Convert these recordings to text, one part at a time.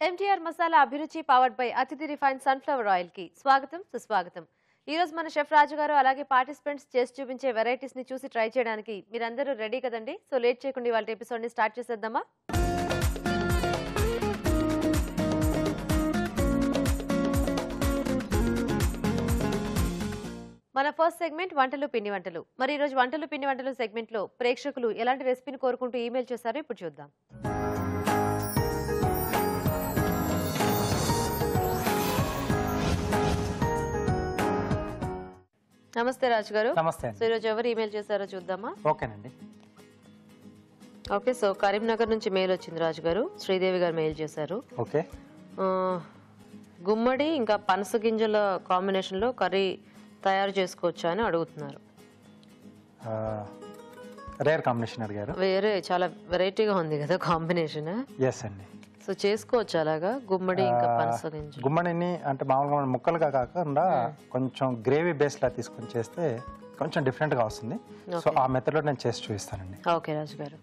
MTR masala అభిరుచి powered by అతిథి refined sunflower oil కి స్వాగతం సుస్వాగతం. ఈ రోజు మన షెఫ్ రాజు గారు అలాగే పార్టిసిపెంట్స్ చేసి చూపించే వెరైటీస్ ని చూసి ట్రై చేయడానికి మీరందరూ రెడీ కదండి? సో లేట్ చేయకుండా ఇవాళ ఎపిసోడ్ ని స్టార్ట్ చేసేద్దామా? మన ఫస్ట్ సెగ్మెంట్ వంటలు పిండి వంటలు. మరి ఈ రోజు వంటలు పిండి వంటలు సెగ్మెంట్ లో ప్రేక్షకులు ఎలాంటి రెసిపీని కోరుకుంటూ ఈమెయిల్ చేశారో ఇప్పుడు చూద్దాం. నమస్తే రాజు గారు. నమస్తే. సో ఈరోజు ఎవరు ఈమెయిల్ చేశారో చూద్దామా? ఓకేనండి. ఓకే, సో కరీంనగర్ నుంచి మెయిల్ వచ్చింది రాజు గారు. శ్రీదేవి గారు మెయిల్ చేశారు. ఓకే. గుమ్మడి ఇంకా పనస గింజల కాంబినేషన్ లో కర్రీ తయారు చేసుకోవచ్చా అని అడుగుతున్నారు. రేర్ కాంబినేషన్ అడిగారు. వేరే చాలా వెరైటీగా ఉంది కదా కాంబినేషన్. ఎస్ అండి. సో చేసుకోవచ్చు అలాగా గుమ్మడి ఇంకా పనస గింజ. గుమ్మడిని అంటే మామూలుగా ముక్కలుగా కాకుండా కొంచెం గ్రేవీ బేస్ లా తీసుకొని చేస్తే కొంచెం డిఫరెంట్ గా వస్తుంది. సో ఆ మెథడ్ లో నేను చేసి చూపిస్తానండి. ఓకే రాజు గారు.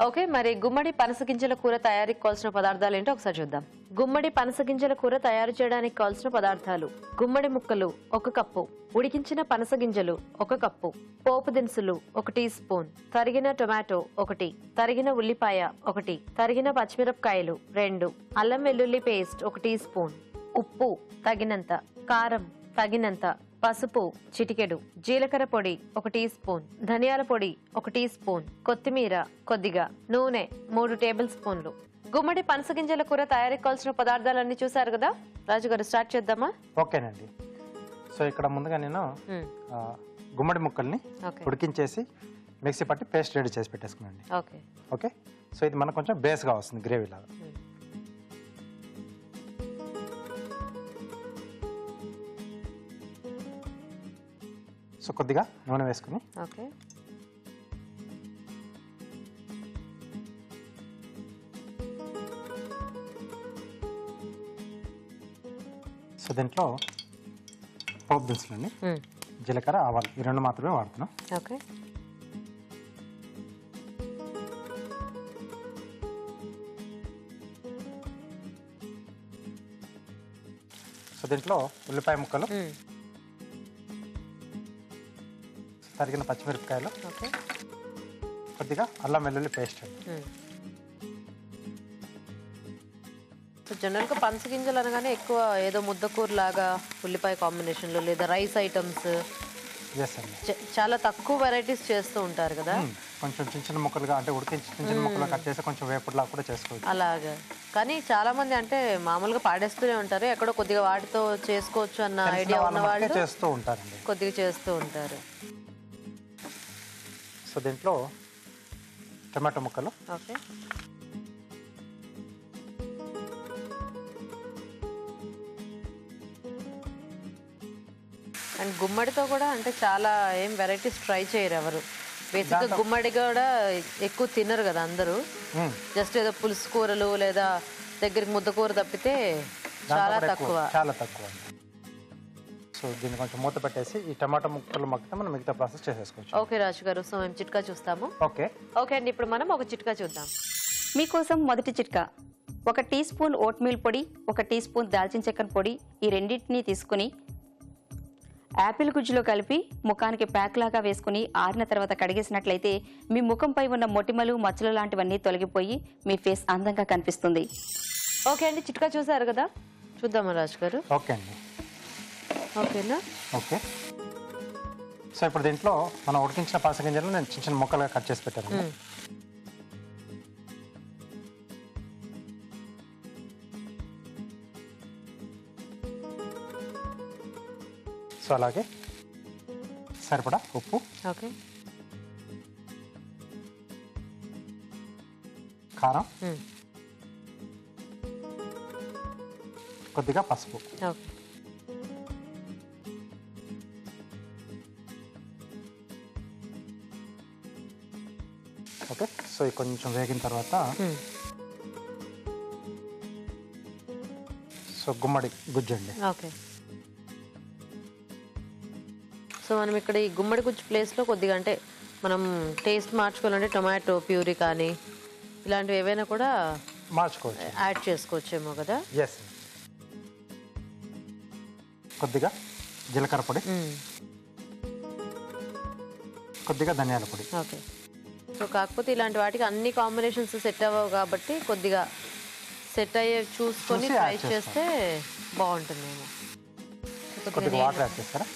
ఓకే, మరి గుమ్మడి పనస గింజల కూర తయారీకి కావాల్సిన పదార్థాలు ఏంటో ఒకసారి చూద్దాం. గుమ్మడి పనస గింజల కూర తయారు చేయడానికి కావాల్సిన పదార్థాలు: గుమ్మడి ముక్కలు 1 కప్పు, ఉడికించిన పనస గింజలు 1 కప్పు, పోపు దినుసులు 1 టీ స్పూన్, తరిగిన టొమాటో 1, తరిగిన ఉల్లిపాయ 1, తరిగిన పచ్చిమిరపకాయలు 2, అల్లం వెల్లుల్లి పేస్ట్ 1 టీ స్పూన్, ఉప్పు తగినంత, కారం తగినంత, పసుపు చిటికెడు, జీలకర్ర పొడి 1 టీ స్పూన్, ధనియాల పొడి 1 టీ స్పూన్, కొత్తిమీర కొద్దిగా, నూనె 3 టేబుల్ స్పూన్లు. గుమ్మడి పనస గింజల కూర తయారీకి కావాల్సిన పదార్థాలన్నీ చూసారు కదా రాజు గారు, స్టార్ట్ చేద్దామా? ఓకేనండి. సో ఇక్కడ ముందుగా నేను గుమ్మడి ముక్కల్ని ఉడికించేసి మిక్సీ పట్టి పేస్ట్ రెడీ చేసి పెట్టేసుకున్నాండి. Okay okay. సో ఇది మనకు కొంచెం బేస్గా వస్తుంది గ్రేవీ లాగా. సో కొద్దిగా నూనె వేసుకుని ఓకే సో దీంట్లో పోపు దినుసులండి, జీలకర్ర, ఆవాలు ఈ 2 మాత్రమే వాడుతున్నాం. ఓకే. సో దీంట్లో ఉల్లిపాయ ముక్కలు, తరిగిన పచ్చిమిరపకాయలు, కొద్దిగా అల్లం వెల్లుల్లి పేస్ట్ అండి. జనరల్ గా పనస గింజలు అనగానే ఎక్కువ ఏదో ముద్దకూర లాగా ఉల్లిపాయ కాంబినేషన్ లో లేదా రైస్ ఐటమ్స్ చాలా తక్కువ వెరైటీస్ చేస్తూ ఉంటారు కదా. కొంచెం చిన్న చిన్న ముక్కలుగా అంటే ఉడికించి చిన్న చిన్న ముక్కలు కట్ చేసి కొంచెం వేపుడులా కూడా చేసుకోవచ్చు అలాగా. కానీ చాలా మంది అంటే మామూలుగా పాడేస్తూనే ఉంటారు, ఎక్కడో కొద్దిగా వాటితో చేసుకోవచ్చు అన్న ఐడియా ఉన్న వాళ్ళు చేస్తూ ఉంటారండి, కొద్దిగా చేస్తూ ఉంటారు. సో దీంట్లో టమాటో ముక్కలు, ఓకే, అండ్ గుమ్మడితో కూడా అంటే చాలా ఏం వెరైటీస్ ట్రై చేయరు ఎవరు. బేసిక్గా గుమ్మడి కూడా ఎక్కువ తినరు కదా అందరూ, జస్ట్ ఏదో పులుసు కూరలు లేదా దగ్గరికి ముద్దకూర తప్పితే చాలా తక్కువ. సో దీన్ని కొంచెం మూత పెట్టేసి ఈ టమాటో ముక్కలు మగ్గితే మనం మిగతా ప్రాసెస్ చేసేసుకోవచ్చు. ఓకే రాజు గారు, సో మేము చిట్కా చూస్తాము. ఓకే ఓకే అండి, ఇప్పుడు మనం ఒక చిట్కా చూద్దాం. మీకోసం మొదటి చిట్కా: 1 టీ స్పూన్ ఓట్ మీల్ పొడి, 1 టీ స్పూన్ దాల్చిన చెక్క పొడి, ఈ రెండింటినీ తీసుకుని యాపిల్ గుజ్జులో కలిపి ముఖానికి ప్యాక్ లాగా వేసుకుని ఆరిన తర్వాత కడిగేసినట్లయితే మీ ముఖంపై ఉన్న మొటిమలు మచ్చలు లాంటివన్నీ తొలగిపోయి మీ ఫేస్ అందంగా కనిపిస్తుంది. ఓకే అండి, చిట్కా చూసారు కదా, చూద్దామా రాజు గారు? ఓకే అండి. ఓకేనా? ఓకే. సో ఇప్పుడు దీంట్లో మనం ఉడికించిన పనస గింజలు నేను చిన్న చిన్న ముక్కలుగా కట్ చేసి పెట్టాను. సో అలాగే సరిపడా ఉప్పు, ఓకే, కారం, కొద్దిగా పసుపు, ఓకే, ఓకే. సో ఇది కొంచెం వేగిన తర్వాత సో గుమ్మడి గుజ్జండి. ఓకే. సో మనం ఇక్కడ ఈ గుమ్మడి గుజ్జు ప్లేస్లో కొద్దిగా అంటే మనం టేస్ట్ మార్చుకోవాలంటే టొమాటో ప్యూరీ కానీ ఇలాంటివి ఏవైనా కూడా మార్చుకోవచ్చు. యాడ్ చేసుకోవచ్చేమో కదా. ఎస్. కొద్దిగా జీలకర్ర పొడి, కొద్దిగా ధనియాల పొడి. ఓకే. సో కాకపోతే ఇలాంటి వాటికి అన్ని కాంబినేషన్స్ సెట్ అవ్వవు కాబట్టి కొద్దిగా సెట్ అయ్యే చూసుకొని ట్రై చేస్తే బాగుంటుందేమో. కొద్దిగా వాటర్ యాడ్ చేస్తారా?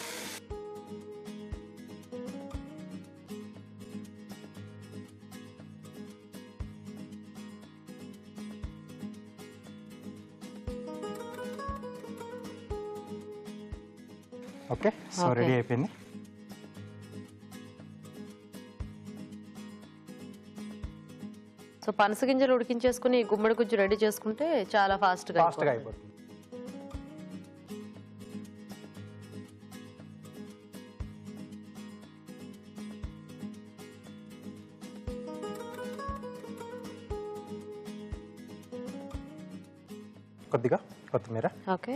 ఓకే. సో రెడీ అయిపోయింది. సో పనస గింజలు ఉడికించేసుకుని గుమ్మడి గుజ్జు రెడీ చేసుకుంటే చాలా ఫాస్ట్గా అయిపోతుంది. కొద్దిగా కొత్తిమీర. ఓకే.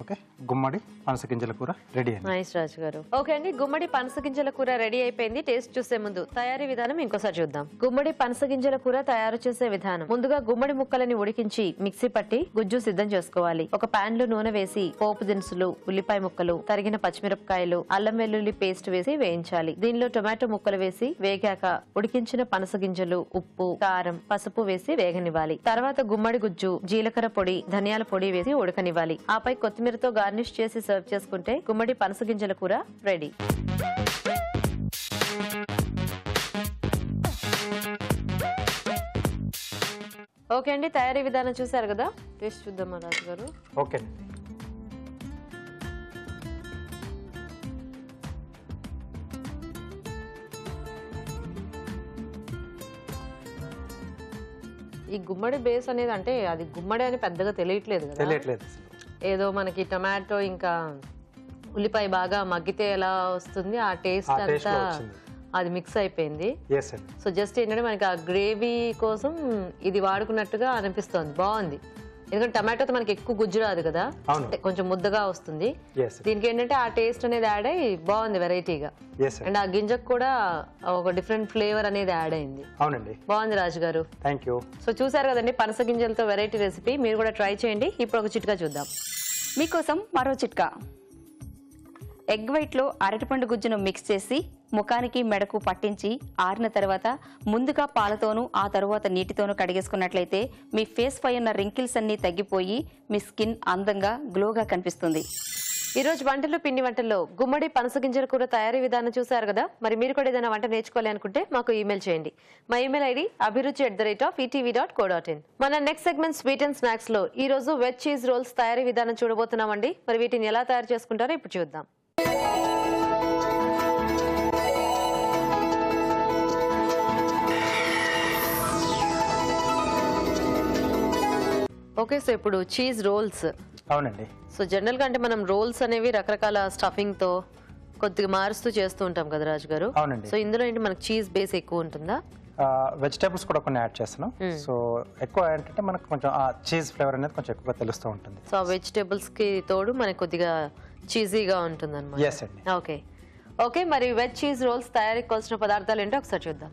ఓకే, గుమ్మడి పనస గింజల కూర రెడీ అయింది. నైస్ రాజు గారు. ఓకే అండి, గుమ్మడి పనస గింజల కూర రెడీ అయిపోయింది. టేస్ట్ చూసే ముందు తయారీ విధానం ఇంకోసారి చూద్దాం. గుమ్మడి పనస గింజల కూర తయారు చేసే విధానం. ముందుగా గుమ్మడి ముక్కలని ఉడికించి మిక్సీ పట్టి గుజ్జు సిద్ధం చేసుకోవాలి. ఒక పాన్ లో నూనె వేసి పోపు దినుసులు, ఉల్లిపాయ ముక్కలు, తరిగిన పచ్చిమిరపకాయలు, అల్లం వెల్లుల్లి పేస్ట్ వేసి వేయించాలి. దీనిలో టొమాటో ముక్కలు వేసి వేగాక ఉడికించిన పనస గింజలు, ఉప్పు, కారం, పసుపు వేసి వేగనివ్వాలి. తర్వాత గుమ్మడి గుజ్జు, జీలకర్ర పొడి, ధనియాల పొడి వేసి ఉడకనివ్వాలి. ఆపై కొత్తిమీరతో గార్నిష్ చేసి సర్వ్ చేసుకుంటే గుమ్మడి పనస గింజల కూర రెడీ. ఓకే అండి, తయారీ విధానం చూసారు కదా. టేస్ట్ చూద్దామా రాజు గారు? ఓకే. ఈ గుమ్మడి బేస్ అనేది అంటే అది గుమ్మడి అని పెద్దగా తెలియట్లేదు కదా. తెలియట్లేదు. ఏదో మనకి టొమాటో ఇంకా ఉల్లిపాయ బాగా మగ్గితే ఎలా వస్తుంది ఆ టేస్ట్ అంతా అది మిక్స్ అయిపోయింది. సో జస్ట్ ఏంటంటే మనకి ఆ గ్రేవీ కోసం ఇది వాడుకున్నట్టుగా అనిపిస్తుంది. బాగుంది, ఎందుకంటే టమాటోతో మనకి ఎక్కువ గుజ్జు రాదు కదా, కొంచెం ముద్దగా వస్తుంది. దీనికి ఏంటంటే ఆ టేస్ట్ అనేది యాడ్ అయ్యి బాగుంది, వెరైటీగా. అండ్ ఆ గింజకు కూడా ఒక డిఫరెంట్ ఫ్లేవర్ అనేది యాడ్ అయింది. అవునండి, బాగుంది రాజు గారు. Thank you. సో చూసారు కదండి పనస గింజలతో వెరైటీ రెసిపీ, మీరు కూడా ట్రై చేయండి. ఇప్పుడు ఒక చిట్కా చూద్దాం. మీకోసం మరో చిట్కా. ఎగ్ వైట్లో అరటిపండు గుజ్జును మిక్స్ చేసి ముఖానికి మెడకు పట్టించి ఆరిన తర్వాత ముందుగా పాలతోనూ ఆ తరువాత నీటితోనూ కడిగేసుకున్నట్లయితే మీ ఫేస్ పై ఉన్న రింకిల్స్ అన్నీ తగ్గిపోయి మీ స్కిన్ అందంగా గ్లోగా కనిపిస్తుంది. ఈరోజు వంటలు పిండి వంటల్లో గుమ్మడి పనస గింజల కూర తయారీ విధానం చూసారు కదా. మరి మీరు కూడా ఏదైనా వంట నేర్చుకోవాలి అనుకుంటే మాకు ఈమెయిల్ చేయండి. మా ఈమెయిల్ ఐడి abhiruchi@etv.co.in. మన next segment sweet and snacks లో ఈ రోజు వెజ్ చీజ్ రోల్స్ తయారీ విధానం చూడబోతున్నామండి. మరి వీటిని ఎలా తయారు చేసుకుంటారో ఇప్పుడు చూద్దాం. ఓకే, సో ఇప్పుడు చీజ్ రోల్స్. అవునండి. సో జనరల్ గా అంటే మనం రోల్స్ అనేవి రకరకాల స్టఫింగ్ తో కొద్దిగా మారుస్తూ చేస్తూ ఉంటాం కదా రాజు గారు. అవునండి. సో ఇందులో ఏంటి మనకి చీజ్ బేస్ ఎక్కువ ఉంటుందా? వెజిటేబుల్స్ కూడా కొన్ని యాడ్ చేస్తున్నాం. సో ఎక్కువ ఏంటంటే మనకు కొంచెం ఆ చీజ్ ఫ్లేవర్ అనేది కొంచెం ఎక్కువగా తెలుస్తూ ఉంటుంది. సో వెజిటేబుల్స్ కి తోడు మనకి కొద్దిగా చీజీగా ఉంటుంది అన్నమాట. ఎస్ అండి. ఓకే, మరి వెజ్ చీజ్ రోల్స్ తయారీకి కావాల్సిన పదార్థాలు ఏంటో ఒకసారి చూద్దాం.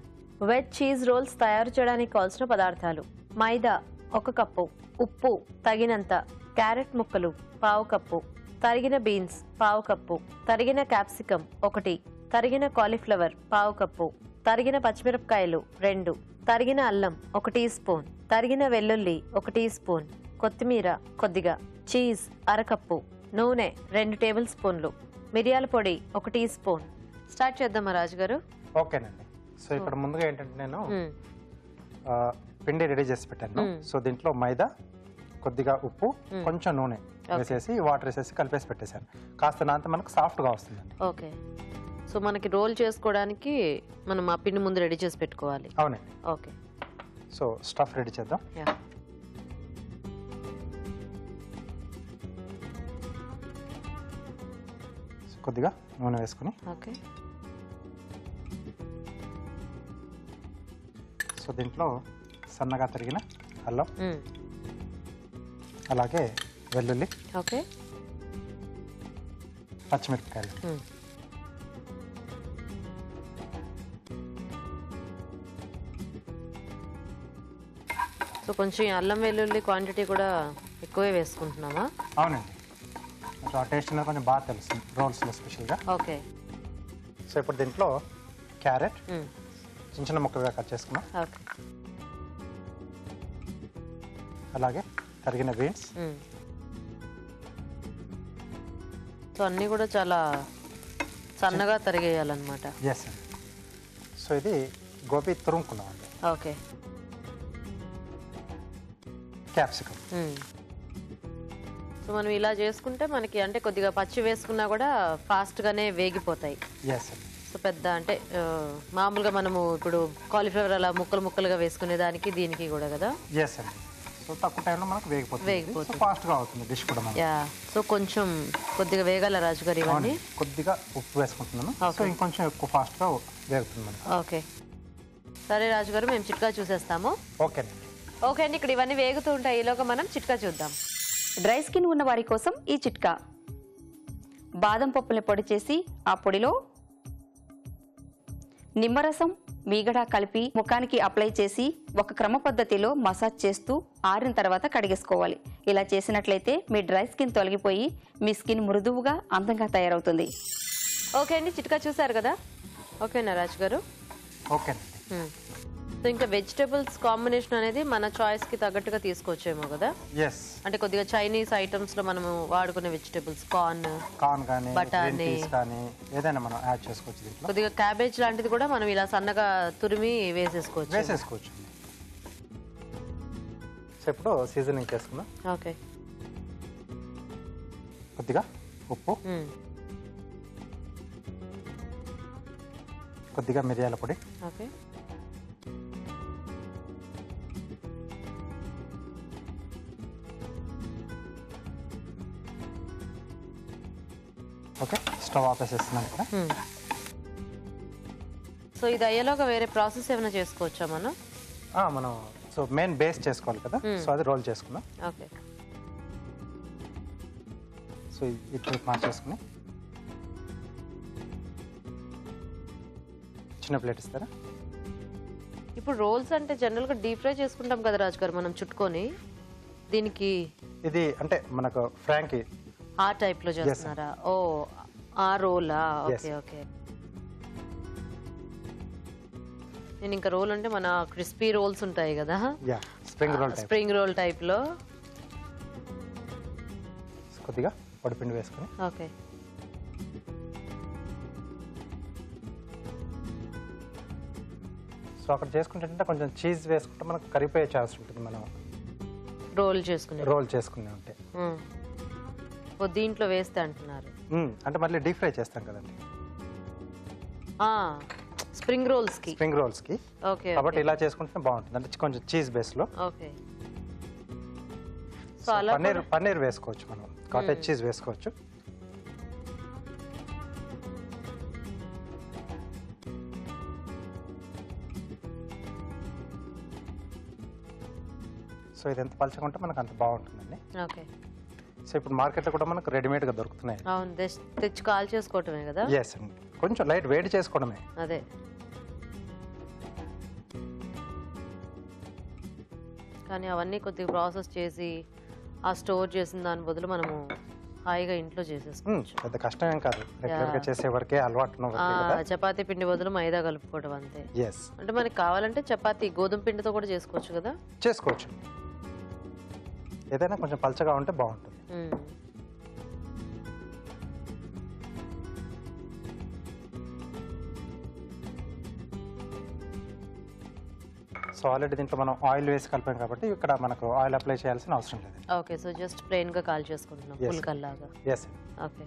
వెజ్ చీజ్ రోల్స్ తయారు చేయడానికి కావాల్సిన పదార్థాలు: మైదా 1 కప్పు, ఉప్పు తగినంత, క్యారెట్ ముక్కలు 1/2 కప్పు, తరిగిన బీన్స్ 1/2 కప్పు, తరిగిన క్యాప్సికమ్ 1, తరిగిన కాలీఫ్లవర్ 1/2 కప్పు, తరిగిన పచ్చిమిరపకాయలు 2, తరిగిన అల్లం 1 టీ స్పూన్, తరిగిన వెల్లుల్లి 1 టీ స్పూన్, కొత్తిమీర కొద్దిగా, చీజ్ 1/2 కప్పు, నూనె 2 టేబుల్ స్పూన్లు, మిరియాల పొడి 1 టీ స్పూన్. స్టార్ట్ చేద్దామా రాజు గారు? ఓకేనండి. సో ఇక్కడ ముందుగా ఏంటంటే నేను పిండి రెడీ చేసి పెట్టాను. సో దీంట్లో మైదా, కొద్దిగా ఉప్పు, కొంచెం నూనె వేసేసి వాటర్ వేసేసి కలిపేసి పెట్టేశాను. కాస్త నాంత మనకు సాఫ్ట్గా వస్తుందండి. ఓకే, సో మనకి రోల్ చేసుకోవడానికి మనం ఆ పిండి ముందు రెడీ చేసి పెట్టుకోవాలి. అవునండి. ఓకే, సో స్టఫ్ రెడీ చేద్దాం. కొద్దిగా నూనె వేసుకుని, ఓకే, సో దీంట్లో సన్నగా తరిగిన అల్లం, అలాగే వెల్లుల్లి, ఓకే, పచ్చిమిరపకాయలు, సో కొంచెం అల్లం వెల్లుల్లి క్వాంటిటీ కూడా ఎక్కువే వేసుకుంటున్నామా? అవునండి, కొంచెం ఆ టేస్ట్ అనేది కొంచెం బాగా తెలుస్తుంది రోల్స్లో స్పెషల్గా. ఓకే. సో ఇప్పుడు దీంట్లో క్యారెట్ చిన్న చిన్న ముక్కలుగా కట్ చేసుకున్నాం. ఓకే. అలాగే తరిగిన బీన్స్. సో అన్నీ కూడా చాలా సన్నగా తరిగేయాలన్నమాట. ఎస్ అండి. సో ఇది గోబీ తురుముకున్నాం అండి. ఓకే. క్యాప్సికమ్. సో మనం ఇలా చేసుకుంటే మనకి అంటే కొద్దిగా పచ్చి వేసుకున్నా కూడా ఫాస్ట్గానే వేగిపోతాయి. ఎస్ అండి. సో పెద్ద అంటే మామూలుగా మనము ఇప్పుడు కాలీఫ్లవర్ అలా ముక్కలు ముక్కలుగా వేసుకునే దానికి దీనికి కూడా కదా. ఎస్ అండి. సో తక్కువ టైంలో మనకు వేగిపోతుంది, ఫాస్ట్గా అవుతుంది డిష్ కూడా మనకి. యా. సో కొంచెం కొద్దిగా వేగాల రాజుగారు ఇవన్నీ. కొద్దిగా ఉప్పు వేసుకుంటున్నాను. సో ఇంకొంచెం ఎక్కువ ఫాస్ట్గా వేగుతుంది మనకి. ఓకే. సరే రాజుగారు, మేము చిట్కా చూసేస్తాము. ఓకేనండి. ఓకే అండి, ఇక్కడ ఇవన్నీ వేగుతూ ఉంటాయి. ఈలోగా మనం చిట్కా చూద్దాం. డ్రై స్కిన్ ఉన్న వారి కోసం ఈ చిట్కా. బాదం పప్పుల్ని పొడి చేసి ఆ పొడిలో నిమ్మరసం, మీగడ కలిపి ముఖానికి అప్లై చేసి ఒక క్రమ పద్ధతిలో మసాజ్ చేస్తూ ఆరిన తర్వాత కడిగేసుకోవాలి. ఇలా చేసినట్లయితే మీ డ్రై స్కిన్ తొలగిపోయి మీ స్కిన్ మృదువుగా అందంగా తయారవుతుంది. ఓకే అండి, చిట్కా చూసారు కదా. ఓకేనా రాజు గారు? ఓకేనండి. సో ఇంకా వెజిటేబుల్స్ కాంబినేషన్ అనేది మన చాయిస్కి తగ్గట్టుగా తీసుకోవచ్చేమో కదా. ఎస్. అంటే కొద్దిగా చైనీస్ ఐటమ్స్లో మనము వాడుకునే వెజిటేబుల్స్ కార్న్ కానీ బటానీ కానీ ఏదైనా మనం యాడ్ చేసుకోవచ్చు దీంట్లో. కొద్దిగా క్యాబేజ్ లాంటిది కూడా మనం ఇలా సన్నగా తురిమి వేసేసుకోవచ్చు. సో ఇప్పుడు సీజనింగ్ చేసుకుందాం. ఓకే. కొద్దిగా ఉప్పు, కొద్దిగా మిరియాల పొడి, ఓకే, ఓకే. స్టవ్ ఆపేసేస్తున్నాను ఇక్కడ. సో ఇది అయ్యేలోగా వేరే ప్రాసెస్ ఏమైనా చేసుకోవచ్చా మనం? మనం సో మెయిన్ బేస్ చేసుకోవాలి కదా, సో అది రోల్ చేసుకుందాం. ఓకే. సో ఇటు మార్చేసుకుని చిన్న ప్లేట్ ఇస్తారా? ఇప్పుడు రోల్స్ అంటే జనరల్గా డీప్ ఫ్రై చేసుకుంటాం కదా రాజు గారు మనం చుట్టుకొని. దీనికి ఇది అంటే మనకు ఫ్రాంకీ ఆ టైప్లో చేస్తున్నారా? ఓ, ఆ రోలా? Okay okay. నేను ఇంకా రోల్ అంటే మన క్రిస్పీ రోల్స్ ఉంటాయి కదా, స్ప్రింగ్ రోల్ టైప్లో. కొద్దిగా పొడిపిండి వేసుకుని. ఓకే. సో అక్కడ చేసుకుంటే కొంచెం చీజ్ వేసుకుంటే మనకు కరిగిపోయే ఛాన్స్ ఉంటుంది. మనం రోల్ చేసుకునే ఉంటే దీంట్లో వేస్తే అంటున్నారు. అంటే మళ్ళీ డీప్ ఫ్రై చేస్తాం కదండి స్ప్రింగ్ రోల్స్ కి. ఓకే. కాబట్టి ఇలా చేసుకుంటే బాగుంటుంది, అంటే కొంచెం చీజ్ బేస్ లో. ఓకే. సో పన్నీర్ వేసుకోవచ్చు, మనం కాటేజ్ చీజ్ వేసుకోవచ్చు. సో ఇది ఎంత పలచకుంటే మనకు అంత బాగుంటుందండి. ఓకే. సో ఇప్పుడు మార్కెట్లో కూడా మనకు రెడీమేడ్గా దొరుకుతున్నాయి. అవును, తెచ్చి కాల్ చేసుకోవటమే కదా. ఎస్ అండి, కొంచెం లైట్ వేడి చేసుకోవడమే. అదే. కానీ అవన్నీ కొద్దిగా ప్రాసెస్ చేసి ఆ స్టోర్ చేసిన దాని బదులు మనము హాయిగా ఇంట్లో చేసేసుకోవచ్చు. పెద్ద కష్టం ఏం కాదు, రెగ్యులర్గా చేసే వరకే అలవాటు. చపాతీ పిండి బదులు మైదా కలుపుకోవడం అంతే. అంటే మనకి కావాలంటే చపాతీ గోధుమ పిండితో కూడా చేసుకోవచ్చు కదా. చేసుకోవచ్చు, ఏదైనా కొంచెం పలచగా ఉంటే బాగుంటుంది. సో ఆల్రెడీ దీంట్లో మనం ఆయిల్ వేసి కలిపాం కాబట్టి ఇక్కడ మనకు ఆయిల్ అప్లై చేయాల్సిన అవసరం లేదు. ఓకే. సో జస్ట్ ప్లెయిన్ గా కాల్ చేసుకుంటున్నాం, పుల్కల్లాగా. ఎస్. ఓకే.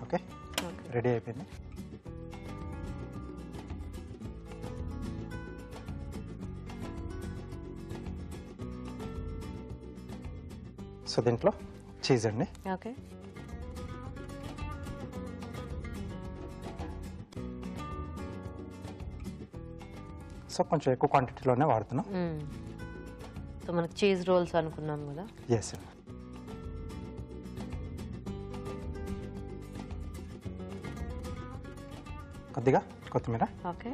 ఓకే, రెడీ అయిపోయింది. సో దీంట్లో చీజ్ అండి. ఓకే. సో కొంచెం ఎక్కువ క్వాంటిటీలోనే వాడుతున్నాం. సో మనకి చీజ్ రోల్స్ అనుకున్నాం కదా. ఎస్ అండి. కొద్దిగా కొత్తిమీర. ఓకే.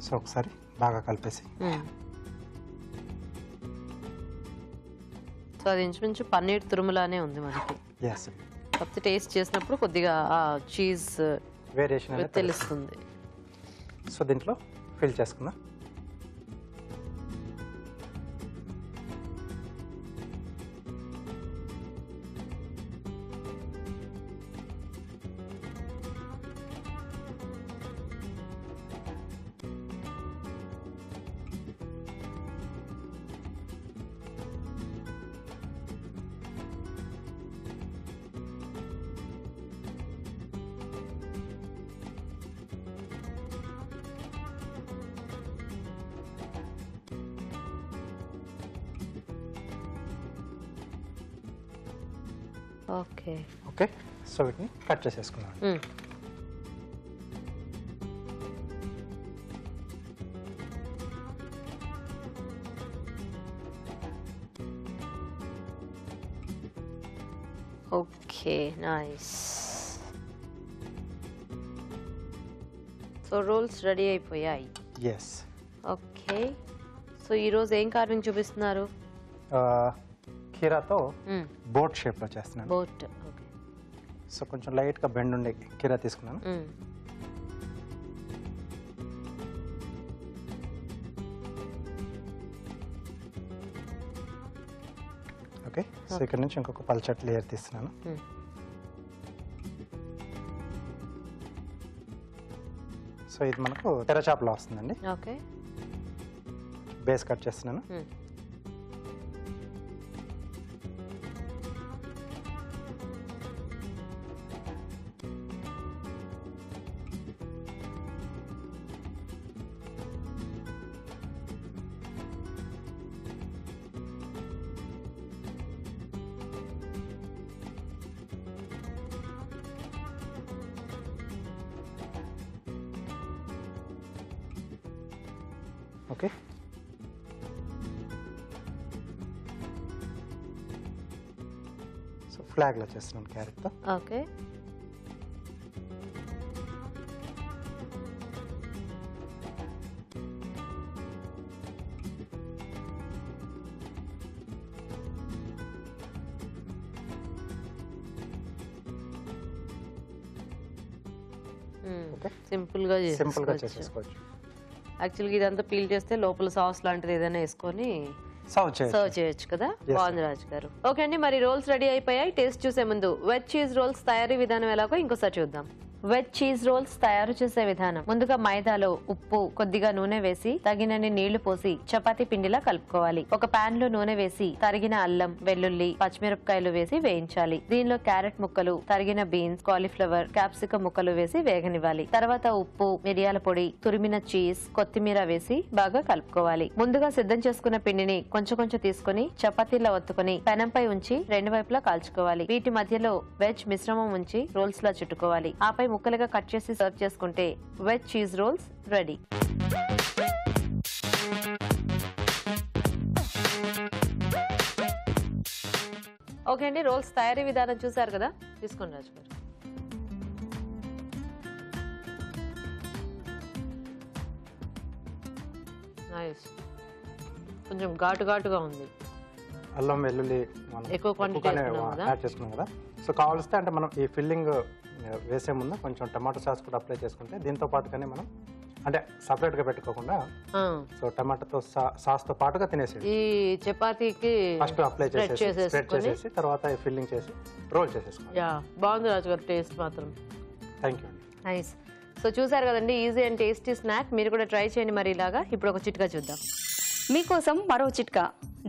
సో ఒకసారి బాగా కలిపేసి. సో అది ఇంచుమించు పన్నీర్ తురుములానే ఉంది మనకి. ఎస్ అండి. కాకపోతే టేస్ట్ చేసినప్పుడు కొద్దిగా ఆ చీజ్ వేరియేషన్ అనేది తెలుస్తుంది. సో దీంట్లో ఫిల్ చేసుకుందాం. ఓకే. ఓకే. సో వీటిని కట్ చేసేసుకుందాం. Okay, nice. So roles ready అయిపోయాయి. ఎస్. ఓకే. సో ఈరోజు ఏం కార్వింగ్ చూపిస్తున్నారు? కీరాతో బోట్ షేప్లో చేస్తున్నాను. బోట్. ఓకే. సో కొంచెం లైట్గా బెండ్ ఉండే కీరా తీసుకున్నాను. ఓకే. సో ఇక్కడ నుంచి ఇంకొక పల్చటి లేయర్ తీస్తున్నాను. సో ఇది మనకు తెరచాపలో వస్తుందండి. ఓకే. బేస్ కట్ చేస్తున్నాను. ఓకే. సో ఫ్లాగ్లో చేస్తున్నాను క్యారెట్తో. ఓకే. సింపుల్గా చేసేసుకోవచ్చు. యాక్చువల్గా ఇదంతా పీల్ చేస్తే లోపల సాస్ లాంటిది ఏదైనా వేసుకొని సర్వ్ చేయొచ్చు కదా. బాగుంది రాజు గారు. ఓకే అండి, మరి రోల్స్ రెడీ అయిపోయాయి. టేస్ట్ చూసే ముందు వెజ్ చీజ్ రోల్స్ తయారీ విధానం ఎలాగో ఇంకోసారి చూద్దాం. వెజ్ చీజ్ రోల్స్ తయారు చేసే విధానం: ముందుగా మైదాలో ఉప్పు, కొద్దిగా నూనె వేసి తగినన్ని నీళ్లు పోసి చపాతీ పిండిలా కలుపుకోవాలి. ఒక పాన్ లో నూనె వేసి తరిగిన అల్లం, వెల్లుల్లి, పచ్చిమిరపకాయలు వేసి వేయించాలి. దీనిలో క్యారెట్ ముక్కలు, తరిగిన బీన్స్, కాలీఫ్లవర్, క్యాప్సికం ముక్కలు వేసి వేగనివ్వాలి. తర్వాత ఉప్పు, మిరియాల పొడి, తురిమిన చీజ్, కొత్తిమీర వేసి బాగా కలుపుకోవాలి. ముందుగా సిద్ధం చేసుకున్న పిండిని కొంచెం కొంచెం తీసుకుని చపాతీలా ఒత్తుకుని పెనంపై ఉంచి రెండు వైపులా కాల్చుకోవాలి. వీటి మధ్యలో వెజ్ మిశ్రమం ఉంచి రోల్స్ లా చుట్టుకోవాలి. ఆపై ముక్కలుగా కట్ చేసి సర్వ్ చేసుకుంటే veg cheese roles ready. Okay అండి, రోల్స్ తయారీ విధానం చూసారు కదా. తీసుకోండి రాజు గారు. నైస్. కొంచెం ఘాటుగా ఉంది. అల్లం వెల్లుల్లి ఎక్కువ క్వాంటిటీ యాడ్ చేసుకున్నాం కదా. సో కావాల్స్తే అంటే మనం ఈ ఫిల్లింగ్ వేసే ముందు కొంచెం టమాటో సాస్ కూడా అప్లై చేసుకుంటే దీంతో పాటుగానే మనం అంటే సపరేట్ గా పెట్టుకోకుండా సో టమాటోతో సాస్ తో పాటుగా తినేసేది. ఈ చపాతీకి ఫస్ట్ అప్లై చేసేసి స్ప్రెడ్ చేసేసి తర్వాత ఫిల్లింగ్ చేసి రోల్ చేసేసుకోవాలి. బాగుంది రాజు గారు, టేస్ట్ మాత్రం. థ్యాంక్ యూ అండి. నైస్. సో చూసారు కదండి, ఈజీ అండ్ టేస్టీ స్నాక్. మీరు కూడా ట్రై చేయండి మరి ఇలాగా. ఇప్పుడు ఒక చిట్కా చూద్దాం. మీకోసం మరో చిట్కా.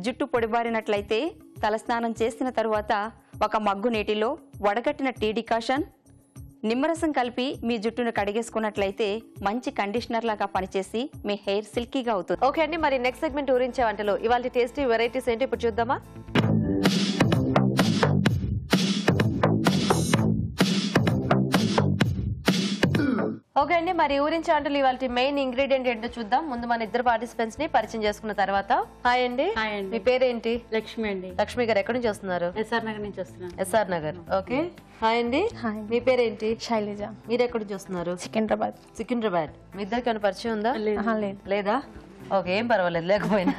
జుట్టు పొడిబారినట్లయితే తలస్నానం చేసిన తరువాత ఒక మగ్గు నీటిలో వడగట్టిన టీ డికాషన్, నిమ్మరసం కలిపి మీ జుట్టును కడిగేసుకున్నట్లయితే మంచి కండిషనర్ లాగా పనిచేసి మీ హెయిర్ సిల్కీగా అవుతుంది. ఓకే అండి, మరి నెక్స్ట్ సెగ్మెంట్ ఊరించే వంటలు. ఇవాళ టేస్టీ వెరైటీస్ ఏంటి ఇప్పుడు చూద్దామా. ఓకే అండి, మరి ఊరించి ఆంటలు ఇవాళ మెయిన్ ఇంగ్రీడియంట్ ఏంటో చూద్దాం. ముందు మన ఇద్దరు పార్టిసిపెంట్స్ ని పరిచయం చేసుకున్న తర్వాత. హాయ్ అండి. మీ పేరేంటి? లక్ష్మి అండి. లక్ష్మి గారు ఎక్కడి నుంచి వస్తున్నారు? ఎస్ఆర్ నగర్ నుంచి వస్తున్నాను. ఎస్ఆర్ నగర్. ఓకే. హాయ్ అండి. మీ పేరేంటి? శైలజ. మీరు ఎక్కడి నుంచి వస్తున్నారు? సికింద్రాబాద్. సికింద్రాబాద్. మీ ఇద్దరికి ఏమైనా పరిచయం ఉందా? లేదు. లేదా? ఓకే, ఏం పర్వాలేదు లేకపోయినా.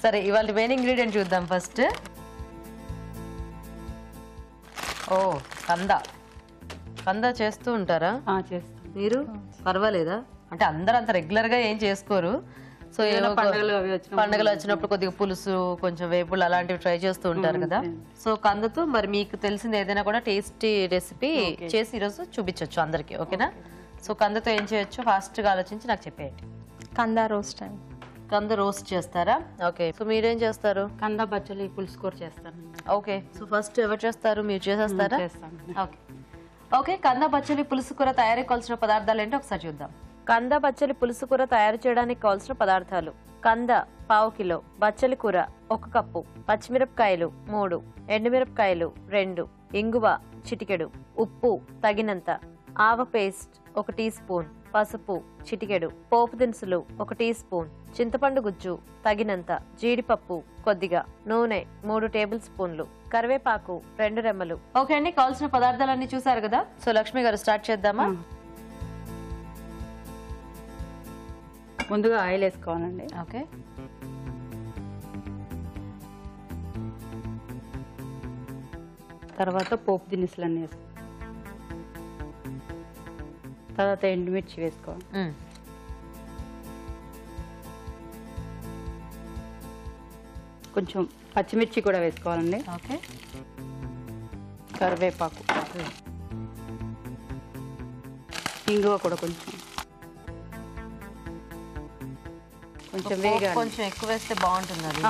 సరే, ఇవాళ మెయిన్ ఇంగ్రీడియంట్ చూద్దాం ఫస్ట్. ఓ, కంద చేస్తూ ఉంటారా చేస్తాను. మీరు? పర్వాలేదా? అంటే అందరూ అంత రెగ్యులర్ గా ఏం చేసుకోరు. సో ఏదో పండుగలు వచ్చినప్పుడు కొద్దిగా పులుసు, కొంచెం వేపులు అలాంటివి ట్రై చేస్తూ ఉంటారు కదా. సో కందతో మరి మీకు తెలిసింది ఏదైనా కూడా టేస్టీ రెసిపీ చేసి ఈరోజు చూపించవచ్చు అందరికి. ఓకేనా? సో కందతో ఏం చేయొచ్చు ఫాస్ట్ గా ఆలోచించి నాకు చెప్పేయండి. కంద రోస్ట్ అండి. కంద రోస్ట్ చేస్తారా? ఓకే. సో మీరేం చేస్తారు? కంద బచ్చలి పులుసు కూర చేస్తాను. ఓకే. సో ఫస్ట్ ఎవరు చేస్తారు? మీరు చేసేస్తారా? చేస్తాను. ఓకే. ఓకే, కంద బచ్చలి పులుసు కూర తయారీ కావాల్సిన పదార్థాలు ఏంటో ఒకసారి చూద్దాం. కంద బచ్చలి పులుసు కూర తయారు చేయడానికి కావాల్సిన పదార్థాలు: కంద పావు కిలో, బచ్చలి కూర 1 కప్పు, పచ్చిమిరపకాయలు 3, ఎండుమిరపకాయలు 2, ఇంగువ చిటికెడు, ఉప్పు తగినంత, ఆవ పేస్ట్ 1 టీ స్పూన్, పసుపు చిటికెడు, పోపు దినుసులు 1 టీ స్పూన్, చింతపండు గుజ్జు తగినంత, జీడిపప్పు కొద్దిగా, నూనె 3 టేబుల్ స్పూన్లు, కరివేపాకు 2 రెమ్మలు. ఓకే అండి, కావాల్సిన పదార్థాలన్నీ చూసారు కదా. సో లక్ష్మి గారు స్టార్ట్ చేద్దామా? ముందుగా ఆయిల్ వేసుకోవాలండి. ఓకే. తర్వాత పోపు దినుసులు అన్నీ వేసుకోవాలి. తర్వాత ఎండుమిర్చి వేసుకోవాలి. కొంచెం పచ్చిమిర్చి కూడా వేసుకోవాలండి. ఓకే. కరివేపాకు, ఇంగువ కూడా కొంచెం వేగాలి. కొంచెం ఎక్కువ వేస్తే బాగుంటుంది అది.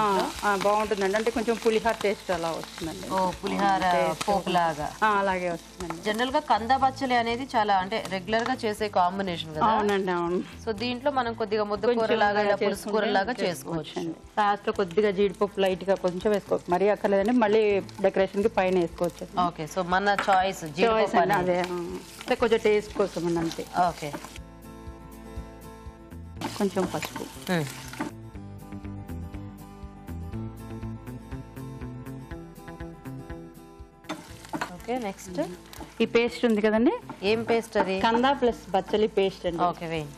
బాగుంటుందండి. అంటే కొంచెం పులిహార టేస్ట్ అలా వస్తుందండి. ఓ, పులిహార పోపు లాగా అలాగే వస్తుందండి. జనరల్ గా కంద బచ్చలి అనేది చాలా అంటే రెగ్యులర్ గా చేసే కాంబినేషన్ కదా. అవునండి, అవును. సో దీంట్లో మనం కొద్దిగా ముద్ద కూర లాగా ఇలా పులుసు కూర లాగా చేసుకోవచ్చు. లాస్ట్ లో కొద్దిగా జీడిపప్పు లైట్ గా కొంచెం వేసుకోవచ్చు. మరీ అక్కర్లేదండి, మళ్ళీ డెకరేషన్ కి పైన వేసుకోవచ్చు. ఓకే. సో మన చాయిస్ అదే అంటే కొంచెం టేస్ట్ కోసం అండి, అంతే. ఓకే. కొంచెం పసుపు, ఓకే. నెక్స్ట్ ఈ పేస్ట్ ఉంది కదండి. ఏం పేస్ట్ అది? కంద ప్లస్ బచ్చలి పేస్ట్ అండి. ఓకే, వేయండి.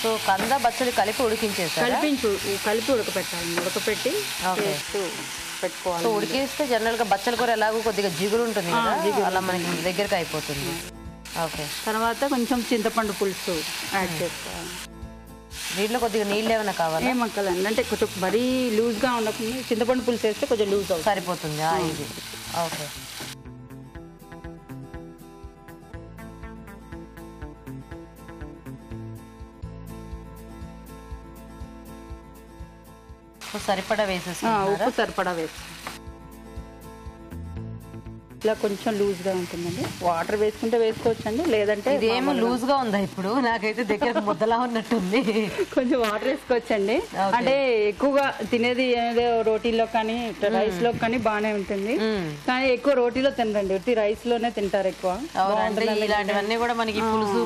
సో కంద బచ్చలి కలిపి ఉడికించేసారు? కలిపి ఉడకపెట్టాలి. ఉడకపెట్టి పెట్టుకోవాలి. సో ఉడికిస్తే జనరల్ గా బచ్చల కూర ఎలాగో కొద్దిగా జిగురు ఉంటుంది కదా, అలా మనకి దగ్గరికి అయిపోతుంది. ఓకే. తర్వాత కొంచెం చింతపండు పులుసు యాడ్ చేసుకోవాలి. దీంట్లో కొద్దిగా నీళ్ళు ఏమైనా కావాలి? ఏమక్కలండి, అంటే కొంచెం మరీ లూజ్ గా ఉండకుండా చింతపండు పులుసు వేస్తే కొంచెం లూజ్ అవుతుంది. సరిపోతుంది ఇది. ఓకే. సరిపడా వేసేసి ఉప్పు సరిపడా వేసి ఇట్లా కొంచెం లూజ్ గా ఉంటుందండి. వాటర్ వేసుకుంటే వేసుకోవచ్చండి, లేదంటే ఇదేమో లూజ్ గా ఉందా? ఇప్పుడు నాకైతే దగ్గర ముద్దలా ఉన్నట్టుంది. కొంచెం వాటర్ వేసుకోవచ్చండి. అంటే ఎక్కువగా తినేది ఏదో రోటీలో కానీ రైస్ లో కానీ బాగానే ఉంటుంది, కానీ ఎక్కువ రోటీలో తినరండి, రైస్ లోనే తింటారు ఎక్కువ. ఇలాంటివన్నీ కూడా మనకి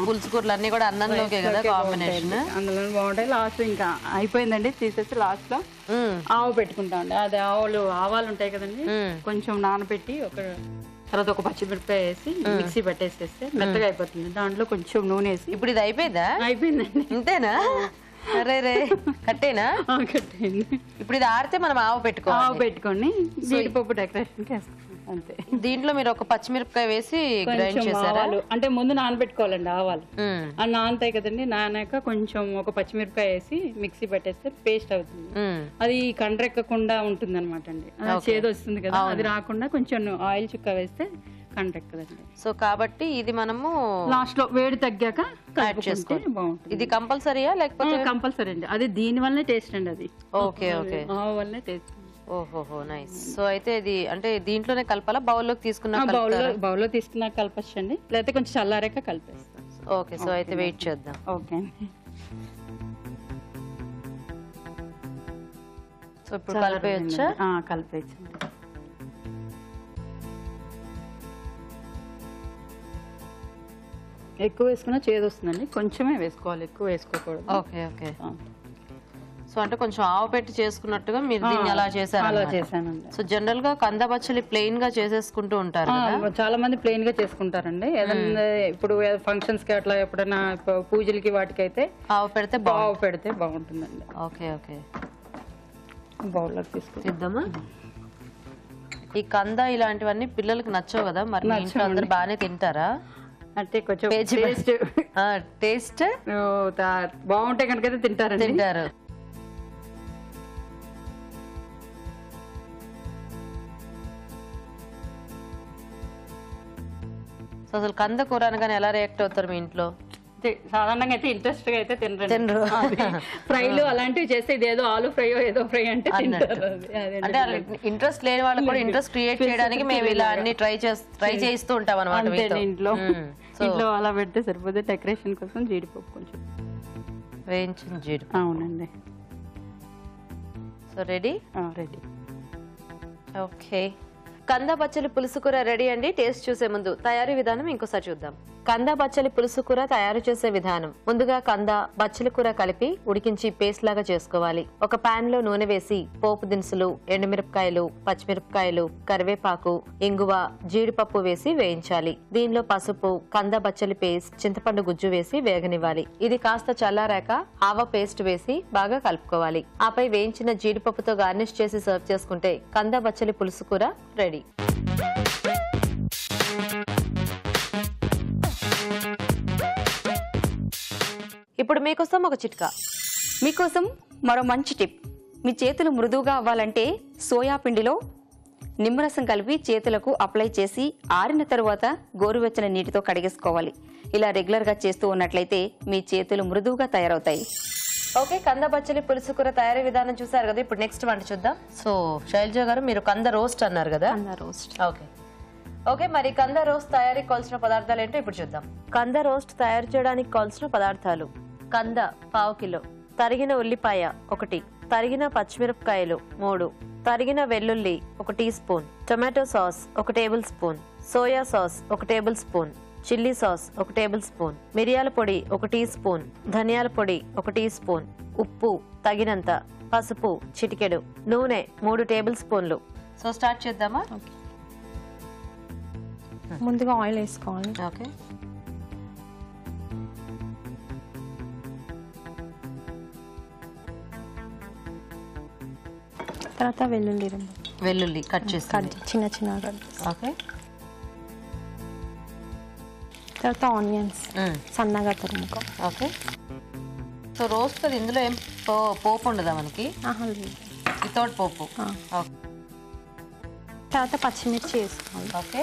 పులుసు కూరలు అన్ని కూడా అన్నంలోకే కదా కాంబినేషన్. అందులో బాగుంటాయి. లాస్ట్ ఇంకా అయిపోయిందండి, తీసేసి లాస్ట్ లో ఆవు పెట్టుకుంటామండి. అది ఆవాలు ఉంటాయి కదండి, కొంచెం నానబెట్టి తర్వాత ఒక పచ్చిమిరపకాయ వేసి మిక్సీ పట్టేసేస్తే మెత్తగా అయిపోతుంది. దాంట్లో కొంచెం నూనె వేసి. ఇప్పుడు ఇది అయిపోయిందా? అయిపోయిందండి. ఇంతేనా? అరే రే, కట్టేనా? కట్టేయండి. ఇప్పుడు ఇది ఆడితే మనం ఆవు పెట్టుకొని జీడిపప్పు డెకరేషన్ వేస్తాం, అంతే. దీంట్లో మీరు ఒక పచ్చిమిరపకాయ వేసి గ్రైండ్ చేశారా? అంటే ముందు నానబెట్టుకోవాలండి ఆవాలు. అది నానతాయి కదండి, నానాక కొంచెం ఒక పచ్చిమిరపకాయ వేసి మిక్సీ పెట్టేస్తే పేస్ట్ అవుతుంది. అది కండ్రెక్కకుండా ఉంటుంది అనమాట అండి. చేదు వస్తుంది కదా, అది రాకుండా కొంచెం ఆయిల్ చుక్క వేస్తే కండ్రెక్కదండి. సో కాబట్టి ఇది మనము లాస్ట్ లో వేడి తగ్గాక యాడ్ చేసుకోవాలి. బాగుంటుంది. ఇది కంపల్సరీయా లేకపోతే? కంపల్సరీ అండి, అది దీని వల్లనే టేస్ట్ అండి. అది ఓకే ఓకే, ఆవు వల్లనే టేస్ట్. ఓహోహో, నైస్. సో అయితే ఇది అంటే దీంట్లోనే కలపాలా? బౌల్లోకి తీసుకున్నా? బౌల్లో తీసుకున్నా కలపచ్చండి, లేకపోతే కొంచెం చల్లారాక కలిపేస్తాం. ఓకే. సో అయితే వెయిట్ చేద్దాం. ఓకే అండి. సో ఇప్పుడు కలిపేయచ్చా? కలిపేయచ్చండి. ఎక్కువ వేసుకున్నా చేదు వస్తుందండి, కొంచెమే వేసుకోవాలి, ఎక్కువ వేసుకోకూడదు. Okay okay. సో అంటే కొంచెం ఆవు పెట్టి చేసుకున్నట్టుగా మీరు దీన్ని అలా చేశారు? అలా చేశానండి. సో జనరల్ గా కంద బచ్చలి ప్లెయిన్ గా చేసేసుకుంటూ ఉంటారు కదా? చాలా మంది ప్లెయిన్ గా చేసుకుంటారండి. ఏదైనా ఇప్పుడు ఫంక్షన్స్ కి అట్లా ఎప్పుడైనా పూజలకి వాటికి అయితే ఆవు పెడితే బాగుంటుందండి. Okay okay. బౌల్లో తీసుకుందామా? ఈ కంద ఇలాంటివన్నీ పిల్లలకి నచ్చవు కదా, మరి మీ ఇంట్లో అందరు బాగానే తింటారా? అంటే కొంచెం టేస్ట్ బాగుంటే కనుక తింటారు. సో అసలు కంద కూర అనగానే ఎలా రియాక్ట్ అవుతారు మీ ఇంట్లో? సాధారణంగా అయితే ఇంట్రెస్ట్ గా అయితే తినరు. ఫ్రైలు అలాంటివి చేస్తే ఇదేదో ఆలు ఫ్రై ఏదో ఫ్రై అంటే అంటే ఇంట్రెస్ట్ లేని వాళ్ళు కూడా ఇంట్రెస్ట్ క్రియేట్ చేయడానికి మేము ఇలా అన్ని ట్రై చేస్తూ ఉంటాం అనమాట ఇంట్లో అలా పెడితే సరిపోతే. డెకరేషన్ కోసం జీడిపప్పు కొంచెం వేయించిన జీడిపప్పు. అవునండి. So ready. ఓకే. కంద బచ్చలి పులుసు కూర రెడీ అండి. టేస్ట్ చూసే ముందు తయారీ విధానం ఇంకోసారి చూద్దాం. కంద బచ్చలి పులుసు కూర తయారు చేసే విధానం: ముందుగా కంద బచ్చలి కూర కలిపి ఉడికించి పేస్ట్ లాగా చేసుకోవాలి. ఒక పాన్ లో నూనె వేసి పోపు దినుసులు, ఎండుమిరపకాయలు, పచ్చిమిరపకాయలు, కరివేపాకు, ఇంగువ, జీడిపప్పు వేసి వేయించాలి. దీనిలో పసుపు, కంద బచ్చలి పేస్ట్, చింతపండు గుజ్జు వేసి వేగనివ్వాలి. ఇది కాస్త చల్లారాక ఆవ పేస్ట్ వేసి బాగా కలుపుకోవాలి. ఆపై వేయించిన జీడిపప్పుతో గార్నిష్ చేసి సర్వ్ చేసుకుంటే కంద బచ్చలి పులుసు కూర రెడీ. ఇప్పుడు మీకోసం ఒక చిట్కా. మీకోసం మరో మంచి టిప్. మీ చేతులు మృదువుగా అవ్వాలంటే సోయా పిండిలో నిమ్మరసం కలిపి చేతులకు అప్లై చేసి ఆరిన తరువాత గోరువెచ్చని నీటితో కడిగేసుకోవాలి. ఇలా రెగ్యులర్గా చేస్తూ ఉన్నట్లయితే మీ చేతులు మృదువుగా తయారవుతాయి. ఓకే, కంద బచ్చలి పులుసు కూర తయారీ విధానం చూసారు కదా. ఇప్పుడు నెక్స్ట్ వంట చూద్దాం. సో శైలజ గారు, మీరు కంద రోస్ట్ అన్నారు కదా? ఓకే, మరి కంద రోస్ట్ తయారీకి కావాల్సిన పదార్థాలు ఏంటో ఇప్పుడు చూద్దాం. కంద రోస్ట్ తయారు చేయడానికి కావాల్సిన పదార్థాలు: కంద ½ కిలో, తరిగిన ఉల్లిపాయ 1, తరిగిన పచ్చిమిరపకాయలు 3, తరిగిన వెల్లుల్లి 1 teaspoon, tomato sauce 1 tablespoon, soya sauce 1 tablespoon, chilli sauce 1 tablespoon, మిరియాల పొడి 1 టీ స్పూన్, ధనియాల పొడి 1 టీ స్పూన్, ఉప్పు తగినంత, పసుపు చిటికెడు, నూనె 3 టేబుల్ స్పూన్లు. సో స్టార్ట్ చేద్దామా? ముందుగా ఆయిల్ వేసుకోవాలి. ఓకే. తర్వాత వెల్లుల్లి కట్ చేసి చిన్న చిన్నగా. ఓకే. తర్వాత ఆనియన్స్ సన్నగా తరుముకో. ఓకే. సో రోస్ట్ అది ఇందులో ఏం పోపు ఉండదా మనకి? వితౌట్ పోపు. తర్వాత పచ్చిమిర్చి వేసుకోవాలి. ఓకే.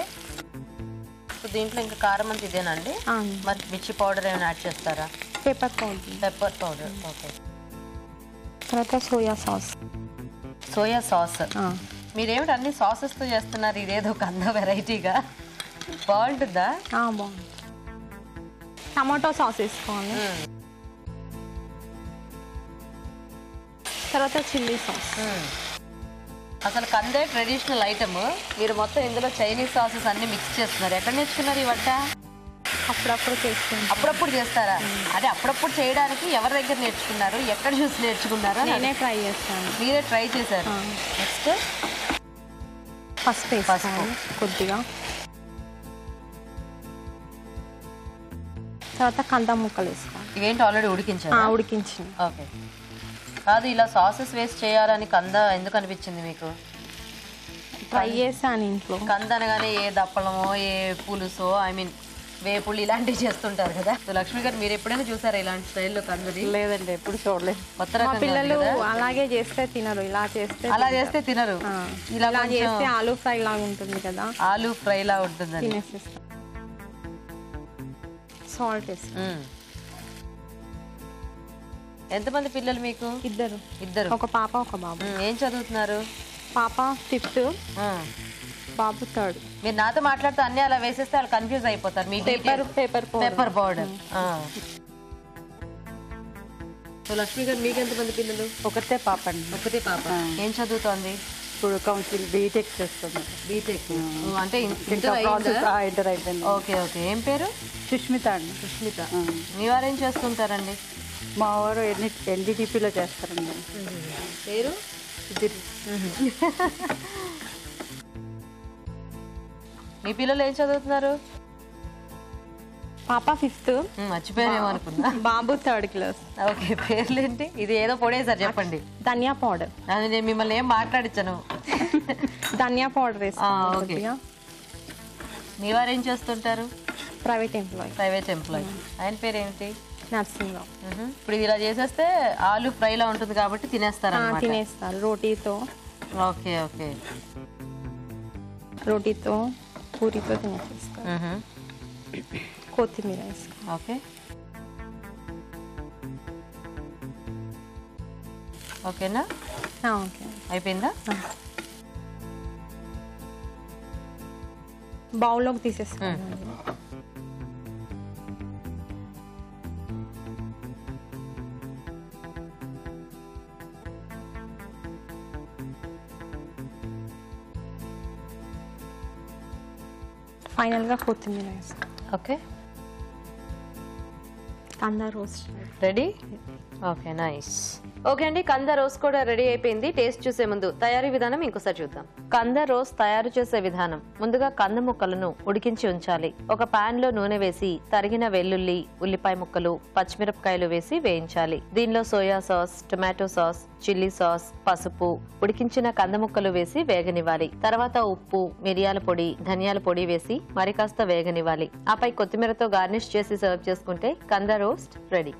సో దీంట్లో ఇంకా కారం అంతా ఇదేనండి? మరి మిర్చి పౌడర్ ఏమైనా యాడ్ చేస్తారా? Pepper powder. ఓకే. తర్వాత సోయా సాస్. మీరేమిటి అన్ని సాసెస్తో చేస్తున్నారు? ఇదేదో కంద వెరైటీగా బాగుంటుందా? బాగుంది. టమాటో సాస్ వేసుకోవాలి. తర్వాత చిల్లీ సాస్. అసలు కందే ట్రెడిషనల్ ఐటమ్, మీరు మొత్తం ఇందులో చైనీస్ సాసెస్ అన్ని మిక్స్ చేస్తున్నారు. ఎక్కడ నేర్చుకున్నారు ఈ వంట? అప్పుడప్పుడు చేస్తారా? అంటే అప్పుడప్పుడు చేయడానికి ఎవరి దగ్గర నేర్చుకున్నారు, ఎక్కడ చూసి నేర్చుకున్నారా? నేనే ట్రై చేస్తాను. మీరే ట్రై చేశారు. నెక్స్ట్ పసుపు కొద్దిగా. తర్వాత కంద ముక్కలు వేసుకోవాలి. ఇవేంటి ఆల్రెడీ ఉడికించారు? ఉడికించింది. ఓకే. కాదు, ఇలా సాసెస్ వేస్ట్ చేయాలని కంద ఎందుకు అనిపించింది మీకు? ట్రై చేశాను ఇంట్లో. కంద అనగానే ఏ దప్పలమో ఏ పులుసో, ఐ మీన్ వేపుళ్ళు ఇలాంటివి చేస్తుంటారు కదా. లక్ష్మి గారు, మీరు ఎప్పుడైనా చూసారా ఇలాంటి స్టైల్లో కందది? లేదండి, ఎప్పుడు చూడలేదు. కొత్త రకం. పిల్లలు అలాగే చేస్తే తినరు, అలా చేస్తే తినరు. ఇలా చేస్తే ఆలూ ఫ్రై లాగా ఉంటుంది కదా, ఆలూ ఫ్రై లా ఉంటుంది. తినేసేస్తాం. సాల్ట్ వేస్తాం. ఎంతమంది పిల్లలు మీకు? ఇద్దరు. ఒక పాప ఒక బాబు. ఏం చదువుతున్నారు? పాప 5th, బాబు 3rd. మీరు నాతో మాట్లాడుతూ అన్ని అలా వేసేస్తే వాళ్ళు కన్ఫ్యూజ్ అయిపోతారు. మీ పేపర్ పౌడర్. సో లక్ష్మి గారు, మీకు ఎంతమంది పిల్లలు? ఒకటే పాప అండి. ఒకటే పాప. ఏం చదువుతోంది? ఇప్పుడు కౌన్సిల్ బీటెక్ చేస్తాను. బీటెక్ అంటే ఇంకా ప్రాసెస్ ఇంటర్ అయిపోయింది. Okay okay. ఏం పేరు? సుష్మిత అండి. సుష్మిత. మీ వారు ఏం చేస్తుంటారండి? మా వారు ఎన్డీటీపీలో చేస్తారండి. పేరు? మీ పిల్లలు ఏం చదువుతున్నారు? పాప 5th, మర్చిపోయారేమో అనుకున్నా. బాబు 3rd class. ఓకే. పేర్లేంటి? ఇది ఏదో పొడేసారు చెప్పండి. ధనియా పౌడర్. అది నేను మిమ్మల్ని ఏం మాట్లాడించాను. ధనియా పౌడర్ ఓకే. మీ వారు ఏం చేస్తుంటారు? Private employee. Private employee. ఆయన పేరు ఏంటి? నర్సింగ్రావు. ఇప్పుడు ఇది ఇలా చేసేస్తే ఆలు ఫ్రైలా ఉంటుంది కాబట్టి తినేస్తారు అన్నమాట. తినేస్తారు రోటీతో. Okay okay. రోటీతో పూరితో తినేస్తారు. కొత్తిమీర వేసుకో. ఓకే ఓకేనా? ఓకే. అయిపోయిందా? బౌల్లోకి తీసేస్తాను. ఫైనల్గా కొత్తిమీర వేస్తాను. ఓకే. కంద roast ready. Okay nice. Okay అండి, కంద రోస్ కూడా రెడీ అయిపోయింది. టేస్ట్ చూసే ముందు తయారీ విధానం ఇంకోసారి చూద్దాం. కంద రోస్ తయారు చేసే విధానం: ముందుగా కంద ముక్కలను ఉడికించి ఉంచాలి. ఒక పాన్ లో నూనె వేసి తరిగిన వెల్లుల్లి, ఉల్లిపాయ ముక్కలు, పచ్చిమిరపకాయలు వేసి వేయించాలి. దీనిలో soya sauce, tomato sauce, chilli sauce, పసుపు, ఉడికించిన కంద ముక్కలు వేసి వేగనివ్వాలి. తర్వాత ఉప్పు, మిరియాల పొడి, ధనియాల పొడి వేసి మరి కాస్త వేగనివ్వాలి. ఆపై కొత్తిమీరతో గార్నిష్ చేసి సర్వ్ చేసుకుంటే కంద రోస్ట్ రెడీ.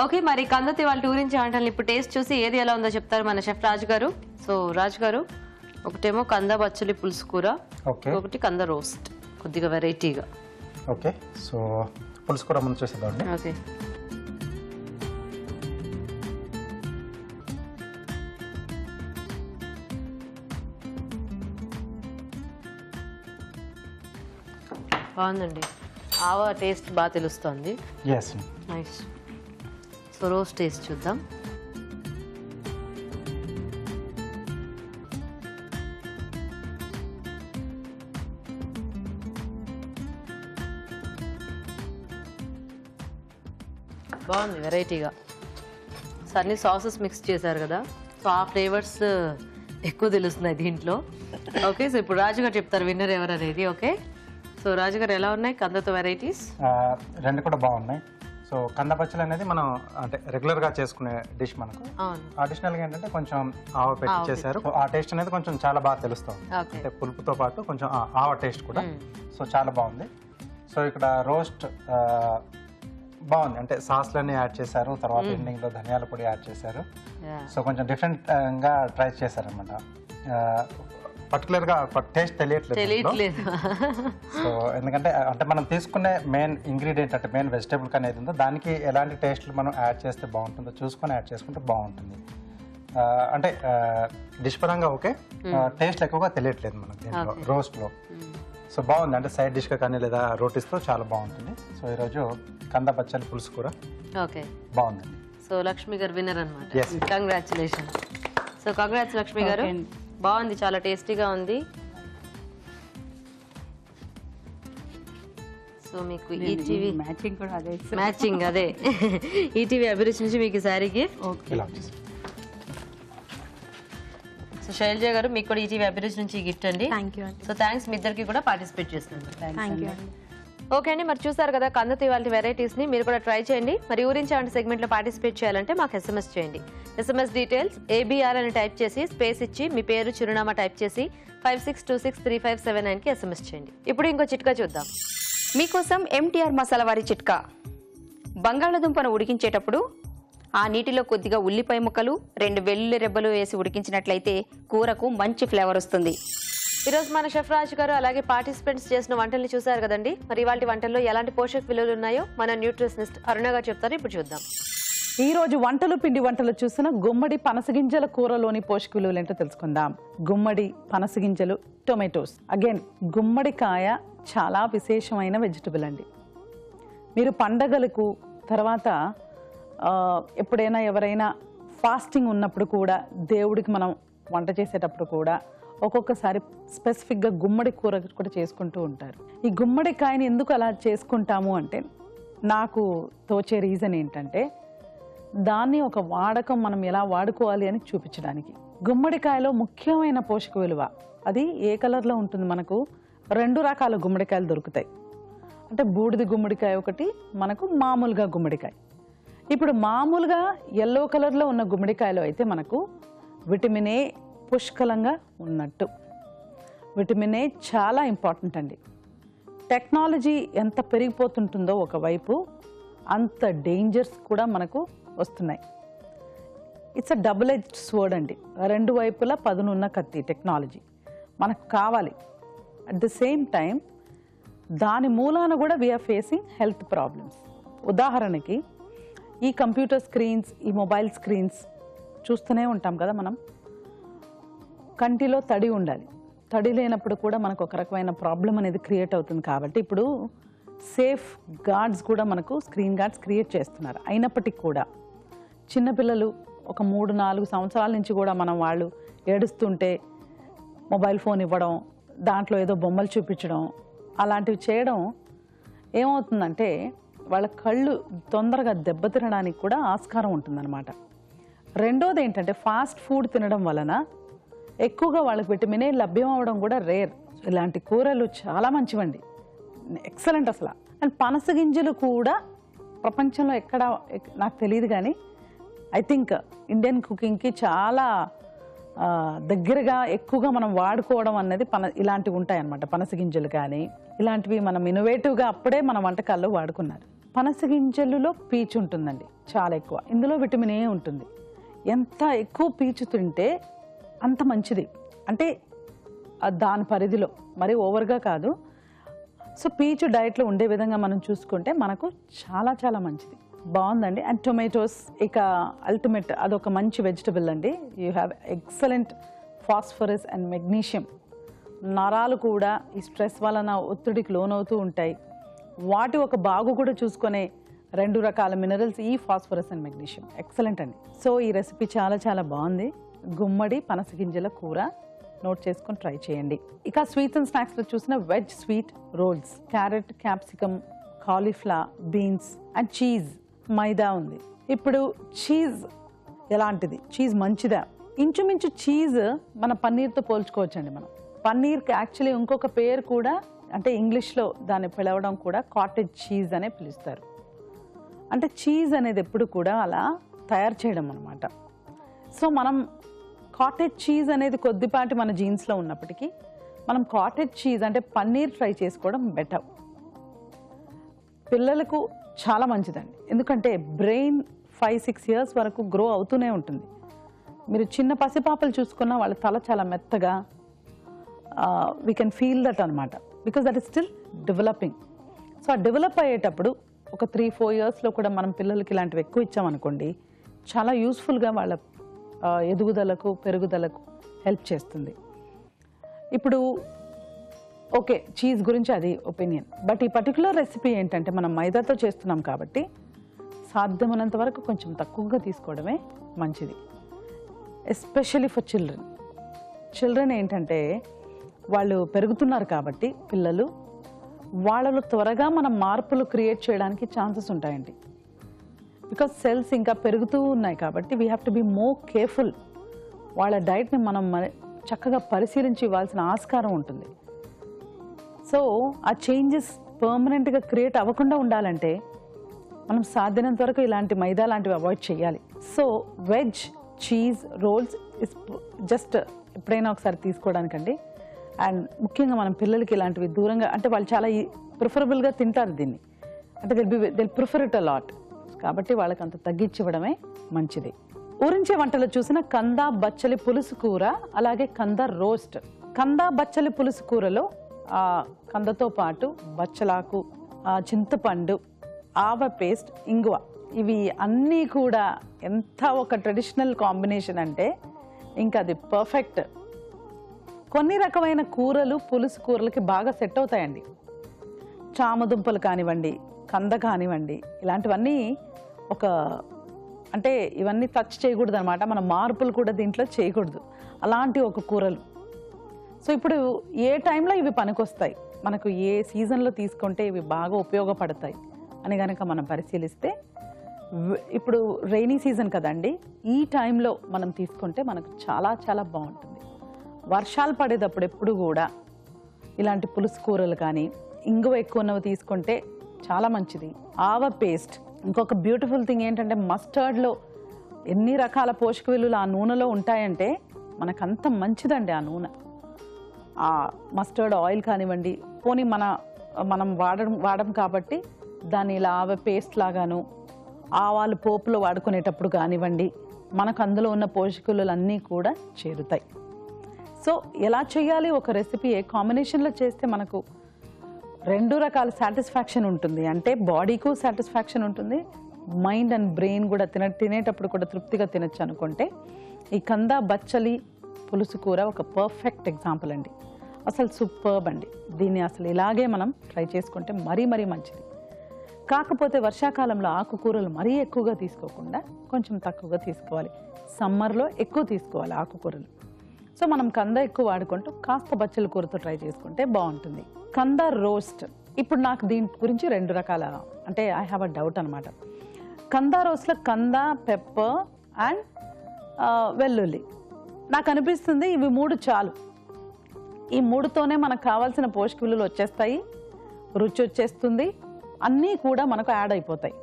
ఓకే, మరి కందతి వాళ్ళ గురించి వంటలు ఇప్పుడు టేస్ట్ చూసి ఏది ఎలా ఉందో చెప్తారు మన షెఫ్ రాజు గారు. సో రాజు గారు, ఒకటేమో కంద బచ్చలి పులుసు కూర, ఒకటి కంద రోస్ట్, కొద్దిగా వెరైటీగా. ఓకే, సో పులుసు కూర ముందు చూసేద్దామండి. ఓకే. బాగుందండి, ఆవా టేస్ట్ బాగా తెలుస్తుంది. Yes. Nice. So roast taste చూద్దాం. బాగుంది, వెరైటీగా. సో అన్ని సాసెస్ మిక్స్ చేశారు కదా, సో ఆ ఫ్లేవర్స్ ఎక్కువ తెలుస్తున్నాయి దీంట్లో. ఓకే, సో ఇప్పుడు రాజుగారు చెప్తారు విన్నర్ ఎవరు అనేది. ఓకే, సో రాజుగారు ఎలా ఉన్నాయి కందతో వెరైటీస్? రెండు కూడా బాగున్నాయి. సో కంద పచ్చడి అనేది మనం అంటే రెగ్యులర్ గా చేసుకునే డిష్. మనకు అడిషనల్ గా ఏంటంటే కొంచెం ఆవ పెట్టి చేశారు. ఆ టేస్ట్ అనేది కొంచెం చాలా బాగా తెలుస్తుంది. అంటే పులుపుతో పాటు కొంచెం ఆవ టేస్ట్ కూడా. సో చాలా బాగుంది. సో ఇక్కడ రోస్ట్ బాగుంది, అంటే సాస్లన్నీ యాడ్ చేశారు, తర్వాత ఎండింగ్ లో ధనియాల పొడి యాడ్ చేశారు. సో కొంచెం డిఫరెంట్ గా ట్రై చేశారనమాట. పర్టికులర్ గా టేస్ట్ తెలియట్లేదు. సో ఎందుకంటే అంటే మనం తీసుకునే మెయిన్ ఇంగ్రీడియంట్ అంటే మెయిన్ వెజిటేబుల్ అనేది ఉందో దానికి ఎలాంటి టేస్ట్లు మనం యాడ్ చేస్తే బాగుంటుందో చూసుకొని యాడ్ చేసుకుంటే బాగుంటుంది. అంటే డిష్ పరంగా ఓకే, టేస్ట్ ఎక్కువగా తెలియట్లేదు మనకి దీంట్లో రోస్ట్ లో. సో బాగుంది, అంటే సైడ్ డిష్ గా కానీ లేదా రోటీస్తో చాలా బాగుంటుంది. సో ఈరోజు కంద బచ్చలి పులుసు కూర ఓకే బాగుందండి. సో లక్ష్మి గారు విన్నర్ అనమాట. కంగ్రాచులేషన్. సో కంగ్రాట్స్ లక్ష్మి గారు, బాగుంది, చాలా టేస్టీగా ఉంది. సో మీకు ఈటీవీ మ్యాచింగ్ అదే ఈటీవీ అభిరుచి నుంచి మీకు శారీకి. సో శైలజ గారు, మీకు కూడా ఈటీవీ అభిరుచి నుంచి గిఫ్ట్ అండి. సో థ్యాంక్స్, మీ ఇద్దరికి కూడా పార్టిసిపేట్ చేస్తున్నారు. ఓకే అండి, మరి చూసారు కదా కందతో ఇవాళ వెరైటీస్ ని. మీరు కూడా ట్రై చేయండి. మరి ఊరించి వంటి సెగ్మెంట్ లో పార్టిసిపేట్ చేయాలంటే మాకు SMS చేయండి. SMS డీటెయిల్స్ ABR అని టైప్ చేసి స్పేస్ ఇచ్చి మీ పేరు, చిరునామా టైప్ చేసి 56263579 కి SMS చేయండి. ఇప్పుడు ఇంకో చిట్కా చూద్దాం. మీకోసం MTR మసాలా వారి చిట్కా. బంగాళాదుంపను ఉడికించేటప్పుడు ఆ నీటిలో కొద్దిగా ఉల్లిపాయ ముక్కలు, 2 వెల్లుల్లి రెబ్బలు వేసి ఉడికించినట్లయితే కూరకు మంచి ఫ్లేవర్ వస్తుంది. ఈరోజు మన షెఫ్ రాజు గారు అలాగే పార్టిసిపెంట్స్ చేసిన వంటల్ని చూసారు కదండి. మరి ఇవాళ వంటల్లో ఎలాంటి పోషక విలువలు ఉన్నాయో మన న్యూట్రిషనిస్ట్ అరుణ గారు చెప్తారు. ఇప్పుడు చూద్దాం. ఈ రోజు వంటలు పిండి వంటలు చూసిన గుమ్మడి పనసగింజల కూరలోని పోషక విలువలు ఏంటో తెలుసుకుందాం. గుమ్మడి, పనసగింజలు, టొమాటోస్. అగైన్ గుమ్మడికాయ చాలా విశేషమైన వెజిటబుల్ అండి. మీరు పండగలకు తర్వాత ఎప్పుడైనా ఎవరైనా ఫాస్టింగ్ ఉన్నప్పుడు కూడా దేవుడికి మనం వంట చేసేటప్పుడు కూడా ఒక్కొక్కసారి స్పెసిఫిక్గా గుమ్మడి కూర కూడా చేసుకుంటూ ఉంటారు. ఈ గుమ్మడికాయని ఎందుకు అలా చేసుకుంటాము అంటే నాకు తోచే రీజన్ ఏంటంటే దాన్ని ఒక వాడకం మనం ఎలా వాడుకోవాలి అని చూపించడానికి. గుమ్మడికాయలో ముఖ్యమైన పోషక విలువ అది ఏ కలర్లో ఉంటుంది, మనకు 2 రకాల గుమ్మడికాయలు దొరుకుతాయి. అంటే బూడిద గుమ్మడికాయ ఒకటి, మనకు మామూలుగా గుమ్మడికాయ. ఇప్పుడు మామూలుగా ఎల్లో కలర్లో ఉన్న గుమ్మడికాయలో అయితే మనకు విటమిన్ ఏ పుష్కలంగా ఉన్నట్టు. విటమిన్ ఏ చాలా ఇంపార్టెంట్ అండి. టెక్నాలజీ ఎంత పెరిగిపోతుంటుందో ఒకవైపు అంత డేంజర్స్ కూడా మనకు వస్తున్నాయి. It's a double edged sword అండి. 2 వైపులా పదునున్న కత్తి టెక్నాలజీ మనకు కావాలి. అట్ ద సేమ్ టైం దాని మూలాన కూడా వీఆర్ ఫేసింగ్ హెల్త్ ప్రాబ్లమ్స్. ఉదాహరణకి ఈ కంప్యూటర్ స్క్రీన్స్, ఈ మొబైల్ స్క్రీన్స్ చూస్తూనే ఉంటాం కదా మనం. కంటిలో తడి ఉండాలి. తడి లేనప్పుడు కూడా మనకు ఒక రకమైన ప్రాబ్లం అనేది క్రియేట్ అవుతుంది. కాబట్టి ఇప్పుడు సేఫ్ గార్డ్స్ కూడా మనకు స్క్రీన్ గార్డ్స్ క్రియేట్ చేస్తున్నారు. అయినప్పటికీ కూడా చిన్నపిల్లలు ఒక 3-4 సంవత్సరాల నుంచి కూడా మనం వాళ్ళు ఏడుస్తుంటే మొబైల్ ఫోన్ ఇవ్వడం, దాంట్లో ఏదో బొమ్మలు చూపించడం, అలాంటివి చేయడం ఏమవుతుందంటే వాళ్ళ కళ్ళు తొందరగా దెబ్బతినడానికి కూడా ఆస్కారం ఉంటుందన్నమాట. రెండోది ఏంటంటే ఫాస్ట్ ఫుడ్ తినడం వలన ఎక్కువగా వాళ్ళకి విటమిన్ ఏ లభ్యం అవ్వడం కూడా రేర్. ఇలాంటి కూరలు చాలా మంచివండి, ఎక్సలెంట్ అసలు. అండ్ పనస గింజలు కూడా ప్రపంచంలో ఎక్కడ నాకు తెలియదు కానీ ఐ థింక్ ఇండియన్ కుకింగ్కి చాలా దగ్గరగా ఎక్కువగా మనం వాడుకోవడం అనేది ఇలాంటివి ఉంటాయన్నమాట. పనస గింజలు కానీ ఇలాంటివి మనం ఇన్నోవేటివ్గా అప్పుడే మన వంటకాల్లో వాడుకున్నారు. పనస గింజలలో పీచు ఉంటుందండి చాలా ఎక్కువ. ఇందులో విటమిన్ ఏ ఉంటుంది. ఎంత ఎక్కువ పీచు తింటే అంత మంచిది. అంటే దాని పరిధిలో మరి ఓవర్గా కాదు. సో పీచు డైట్లో ఉండే విధంగా మనం చూసుకుంటే మనకు చాలా చాలా మంచిది. బాగుందండి. అండ్ టొమాటోస్ ఇక అల్టిమేట్, అదొక మంచి వెజిటబుల్ అండి. You have excellent phosphorus and magnesium. నరాలు కూడా ఈ స్ట్రెస్ వలన ఒత్తిడికి లోనవుతూ ఉంటాయి. వాటి ఒక బాగు కూడా చూసుకునే 2 రకాల మినరల్స్ ఈ ఫాస్ఫరస్ అండ్ మెగ్నీషియం. ఎక్సలెంట్ అండి. సో ఈ రెసిపీ చాలా చాలా బాగుంది. గుమ్మడి పనస గింజల కూర నోట్ చేసుకొని ట్రై చేయండి. ఇక స్వీట్స్ అండ్ స్నాక్స్లో చూసిన veg sweet rolls, carrot, capsicum, cauliflower, beans and cheese, maida ఉంది. ఇప్పుడు చీజ్ ఎలాంటిది, చీజ్ మంచిదా? ఇంచుమించు చీజ్ మన పన్నీర్తో పోల్చుకోవచ్చండి. మనం పన్నీర్కి యాక్చువల్లీ ఇంకొక పేరు కూడా, అంటే ఇంగ్లీష్లో దాన్ని పిలవడం కూడా కాటేజ్ చీజ్ అనే పిలుస్తారు. అంటే చీజ్ అనేది ఎప్పుడు కూడా అలా తయారు చేయడం అనమాట. సో మనం కాటేజ్ చీజ్ అనేది కొద్దిపాటి మన జీన్స్లో ఉన్నప్పటికీ మనం కాటేజ్ చీజ్ అంటే పన్నీర్ ట్రై చేసుకోవడం బెటర్. పిల్లలకు చాలా మంచిదండి. ఎందుకంటే బ్రెయిన్ 5-6 ఇయర్స్ వరకు గ్రో అవుతూనే ఉంటుంది. మీరు చిన్న పసిపాపలు చూసుకున్న వాళ్ళ తల చాలా మెత్తగా, వీ కెన్ ఫీల్ దట్ అనమాట. Because that is still developing. So ఆ డెవలప్ అయ్యేటప్పుడు ఒక 3-4 ఇయర్స్లో కూడా మనం పిల్లలకి ఇలాంటివి ఎక్కువ ఇచ్చామనుకోండి, చాలా యూస్ఫుల్గా వాళ్ళ ఎదుగుదలకు పెరుగుదలకు హెల్ప్ చేస్తుంది. ఇప్పుడు ఓకే, చీజ్ గురించి అది ఒపీనియన్. బట్ ఈ పర్టికులర్ రెసిపీ ఏంటంటే మనం మైదాతో చేస్తున్నాం కాబట్టి సాధ్యమైనంత వరకు కొంచెం తక్కువగా తీసుకోవడమే మంచిది. ఎస్పెషలీ ఫర్ చిల్డ్రన్ ఏంటంటే వాళ్ళు పెరుగుతున్నారు కాబట్టి పిల్లలు, వాళ్ళలో త్వరగా మనం మార్పులు క్రియేట్ చేయడానికి ఛాన్సెస్ ఉంటాయండి. బికాస్ సెల్స్ ఇంకా పెరుగుతూ ఉన్నాయి కాబట్టి we have to be more careful. వాళ్ళ డైట్ని మనం చక్కగా పరిశీలించి ఇవ్వాల్సిన ఆస్కారం ఉంటుంది. సో ఆ చేంజెస్ పర్మనెంట్గా క్రియేట్ అవ్వకుండా ఉండాలంటే మనం సాధ్యమైనంత వరకు ఇలాంటి మైదా లాంటివి అవాయిడ్ చేయాలి. So veg cheese rolls is just ఎప్పుడైనా ఒకసారి తీసుకోవడానికండి. అండ్ ముఖ్యంగా మనం పిల్లలకి ఇలాంటివి దూరంగా, అంటే వాళ్ళు చాలా ప్రిఫరబుల్గా తింటారు దీన్ని, అంటే they'll prefer it a lot. కాబట్టి వాళ్ళకి అంత తగ్గించివ్వడమే మంచిది. ఊరించే వంటలో చూసిన కంద బచ్చలి పులుసు కూర, అలాగే కంద రోస్ట్. కంద బచ్చలి పులుసు కూరలో కందతో పాటు బచ్చలాకు, చింతపండు, ఆవ పేస్ట్, ఇంగువ, ఇవి అన్నీ కూడా ఎంత ఒక ట్రెడిషనల్ కాంబినేషన్ అంటే ఇంకా అది పర్ఫెక్ట్. కొన్ని రకమైన కూరలు పులుసు కూరలకి బాగా సెట్ అవుతాయండి. చామదుంపలు కానివ్వండి, కంద కానివ్వండి, ఇలాంటివన్నీ ఒక అంటే ఇవన్నీ టచ్ చేయకూడదు అనమాట. మన మార్పులు కూడా దీంట్లో చేయకూడదు, అలాంటి ఒక కూరలు. సో ఇప్పుడు ఏ టైంలో ఇవి పనికొస్తాయి, మనకు ఏ సీజన్లో తీసుకుంటే ఇవి బాగా ఉపయోగపడతాయి అని కనుక మనం పరిశీలిస్తే, ఇప్పుడు రైనీ సీజన్ కదండి, ఈ టైంలో మనం తీసుకుంటే మనకు చాలా చాలా బాగుంటుంది. వర్షాలు పడేటప్పుడు ఎప్పుడు కూడా ఇలాంటి పులుసు కూరలు కానీ ఇంగువ ఎక్కువ ఉన్నవి తీసుకుంటే చాలా మంచిది. ఆవ పేస్ట్, ఇంకొక బ్యూటిఫుల్ థింగ్ ఏంటంటే మస్టర్డ్లో ఎన్ని రకాల పోషక విలువలు ఆ నూనెలో ఉంటాయంటే మనకంత మంచిదండి ఆ నూనె. ఆ మస్టర్డ్ ఆయిల్ కానివ్వండి, పోనీ మనం వాడడం కాబట్టి దాన్ని ఇలా ఆవ పేస్ట్ లాగాను, ఆవాలు పోపులో వాడుకునేటప్పుడు కానివ్వండి, మనకు అందులో ఉన్న పోషక విలువలన్నీ కూడా చేరుతాయి. సో ఎలా చేయాలి, ఒక రెసిపీ ఏ కాంబినేషన్లో చేస్తే మనకు రెండు రకాల సాటిస్ఫాక్షన్ ఉంటుంది అంటే బాడీకు సాటిస్ఫాక్షన్ ఉంటుంది, మైండ్ అండ్ బ్రెయిన్ కూడా తినేటప్పుడు కూడా తృప్తిగా తినచ్చు అనుకుంటే ఈ కంద బచ్చలి పులుసు కూర ఒక పర్ఫెక్ట్ ఎగ్జాంపుల్ అండి. అసలు సూపర్బ్ అండి. దీన్ని అసలు ఇలాగే మనం ట్రై చేసుకుంటే మరీ మంచిది. కాకపోతే వర్షాకాలంలో ఆకుకూరలు మరీ ఎక్కువగా తీసుకోకుండా కొంచెం తక్కువగా తీసుకోవాలి. సమ్మర్లో ఎక్కువ తీసుకోవాలి ఆకుకూరలు. సో మనం కంద ఎక్కువ వాడుకుంటూ కాస్త బచ్చల కూరతో ట్రై చేసుకుంటే బాగుంటుంది. కంద రోస్ట్, ఇప్పుడు నాకు దీని గురించి రెండు రకాల అంటే ఐ హ్యావ్ అ డౌట్ అనమాట. కంద రోస్ట్లో కంద, పెప్పర్ అండ్ వెల్లుల్లి, నాకు అనిపిస్తుంది ఇవి మూడు చాలు. ఈ మూడుతోనే మనకు కావాల్సిన పోషక విలువలు వచ్చేస్తాయి, రుచి వచ్చేస్తుంది, అన్నీ కూడా మనకు యాడ్ అయిపోతాయి.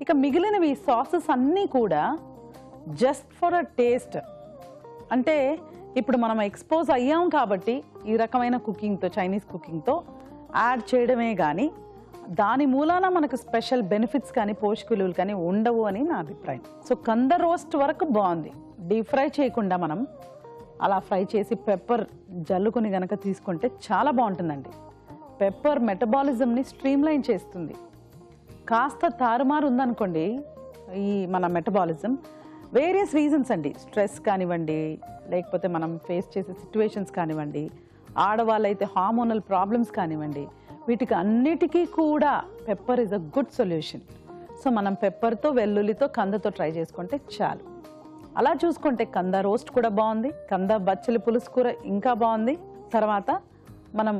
ఇక మిగిలినవి సాసెస్ అన్నీ కూడా జస్ట్ ఫర్ అ టేస్ట్, అంటే ఇప్పుడు మనం ఎక్స్పోజ్ అయ్యాం కాబట్టి ఈ రకమైన కుకింగ్తో, చైనీస్ కుకింగ్తో యాడ్ చేయడమే కానీ దాని మూలాన మనకు స్పెషల్ బెనిఫిట్స్ కానీ పోషక విలువలు కానీ ఉండవు అని నా అభిప్రాయం. సో కంద రోస్ట్ వరకు బాగుంది. డీప్ ఫ్రై చేయకుండా మనం అలా ఫ్రై చేసి పెప్పర్ జల్లుకొని గనక తీసుకుంటే చాలా బాగుంటుందండి. పెప్పర్ మెటబాలిజంని స్ట్రీమ్లైన్ చేస్తుంది. కాస్త తారుమారు ఉందనుకోండి ఈ మన మెటబాలిజం, వేరియస్ రీజన్స్ అండి, స్ట్రెస్ కానివ్వండి, లేకపోతే మనం ఫేస్ చేసే సిచ్యువేషన్స్ కానివ్వండి, ఆడవాళ్ళైతే హార్మోనల్ ప్రాబ్లమ్స్ కానివ్వండి, వీటికి అన్నిటికీ కూడా pepper is a good solution. So మనం పెప్పర్తో, వెల్లుల్లితో, కందతో ట్రై చేసుకుంటే చాలు. అలా చూసుకుంటే కంద రోస్ట్ కూడా బాగుంది, కంద బచ్చలి పులుసు కూర ఇంకా బాగుంది. తర్వాత మనం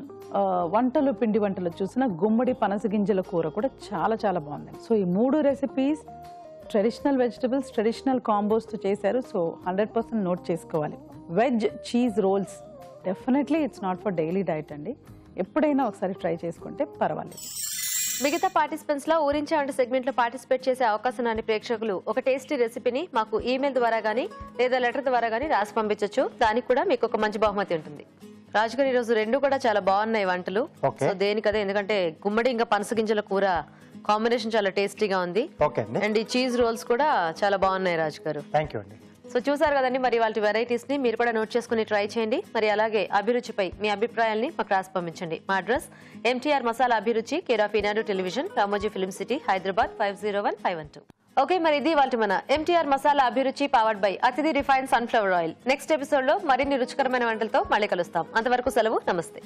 పిండి వంటలు చూసిన గుమ్మడి పనస గింజల కూర కూడా చాలా చాలా బాగుంది. సో ఈ మూడు రెసిపీస్ ట్రెడిషనల్ వెజిటబుల్స్, ట్రెడిషనల్ కాంబోస్తో చేశారు. సో 100% నోట్ చేసుకోవాలి. Veg cheese rolls definitely it's not for daily diet అండి, ఎప్పుడైనా ఒకసారి ట్రై చేసుకుంటే పర్వాలేదు. మిగతా పార్టిసిపెంట్స్ లో ఊరించే అంటే సెగ్మెంట్ లో పార్టిసిపేట్ చేసే అవకాశం అనే ప్రేక్షకులు ఒక టేస్టీ రెసిపీని మాకు ఈమెయిల్ ద్వారా గానీ లేదా లెటర్ ద్వారా గానీ రాసి పంపించవచ్చు. దానికి కూడా మీకు ఒక మంచి బహుమతి ఉంటుంది. రాజు గారు, ఈరోజు రెండు కూడా చాలా బాగున్నాయి వంటలు. సో దేనికదే, ఎందుకంటే గుమ్మడి ఇంకా పనసగింజల కూర కాంబినేషన్ చాలా టేస్టీగా ఉంది. అండ్ ఈ చీజ్ రోల్స్ కూడా చాలా బాగున్నాయి రాజు గారు. థ్యాంక్ యూ అండి. సో చూసారు కదండి, మరి వాళ్ళ వెరైటీస్ ని మీరు కూడా నోట్ చేసుకుని ట్రై చేయండి. మరి అలాగే అభిరుచిపై మీ అభిప్రాయాల్ని మాకు రాసి పంపించండి. మా అడ్రస్ MTR మసాలా అభిరుచి, care of Eenadu television, Ramoji film city, Hyderabad 501512. Okay, మరి ఇది వాళ్ళ మన MTR మసాలా అభిరుచి పవర్డ్ బై అతిథి refined sunflower oil. Next episode లో మరిన్ని రుచికరమైన వంటలతో మళ్ళీ కలుస్తాం. అంతవరకు సెలవు, నమస్తే.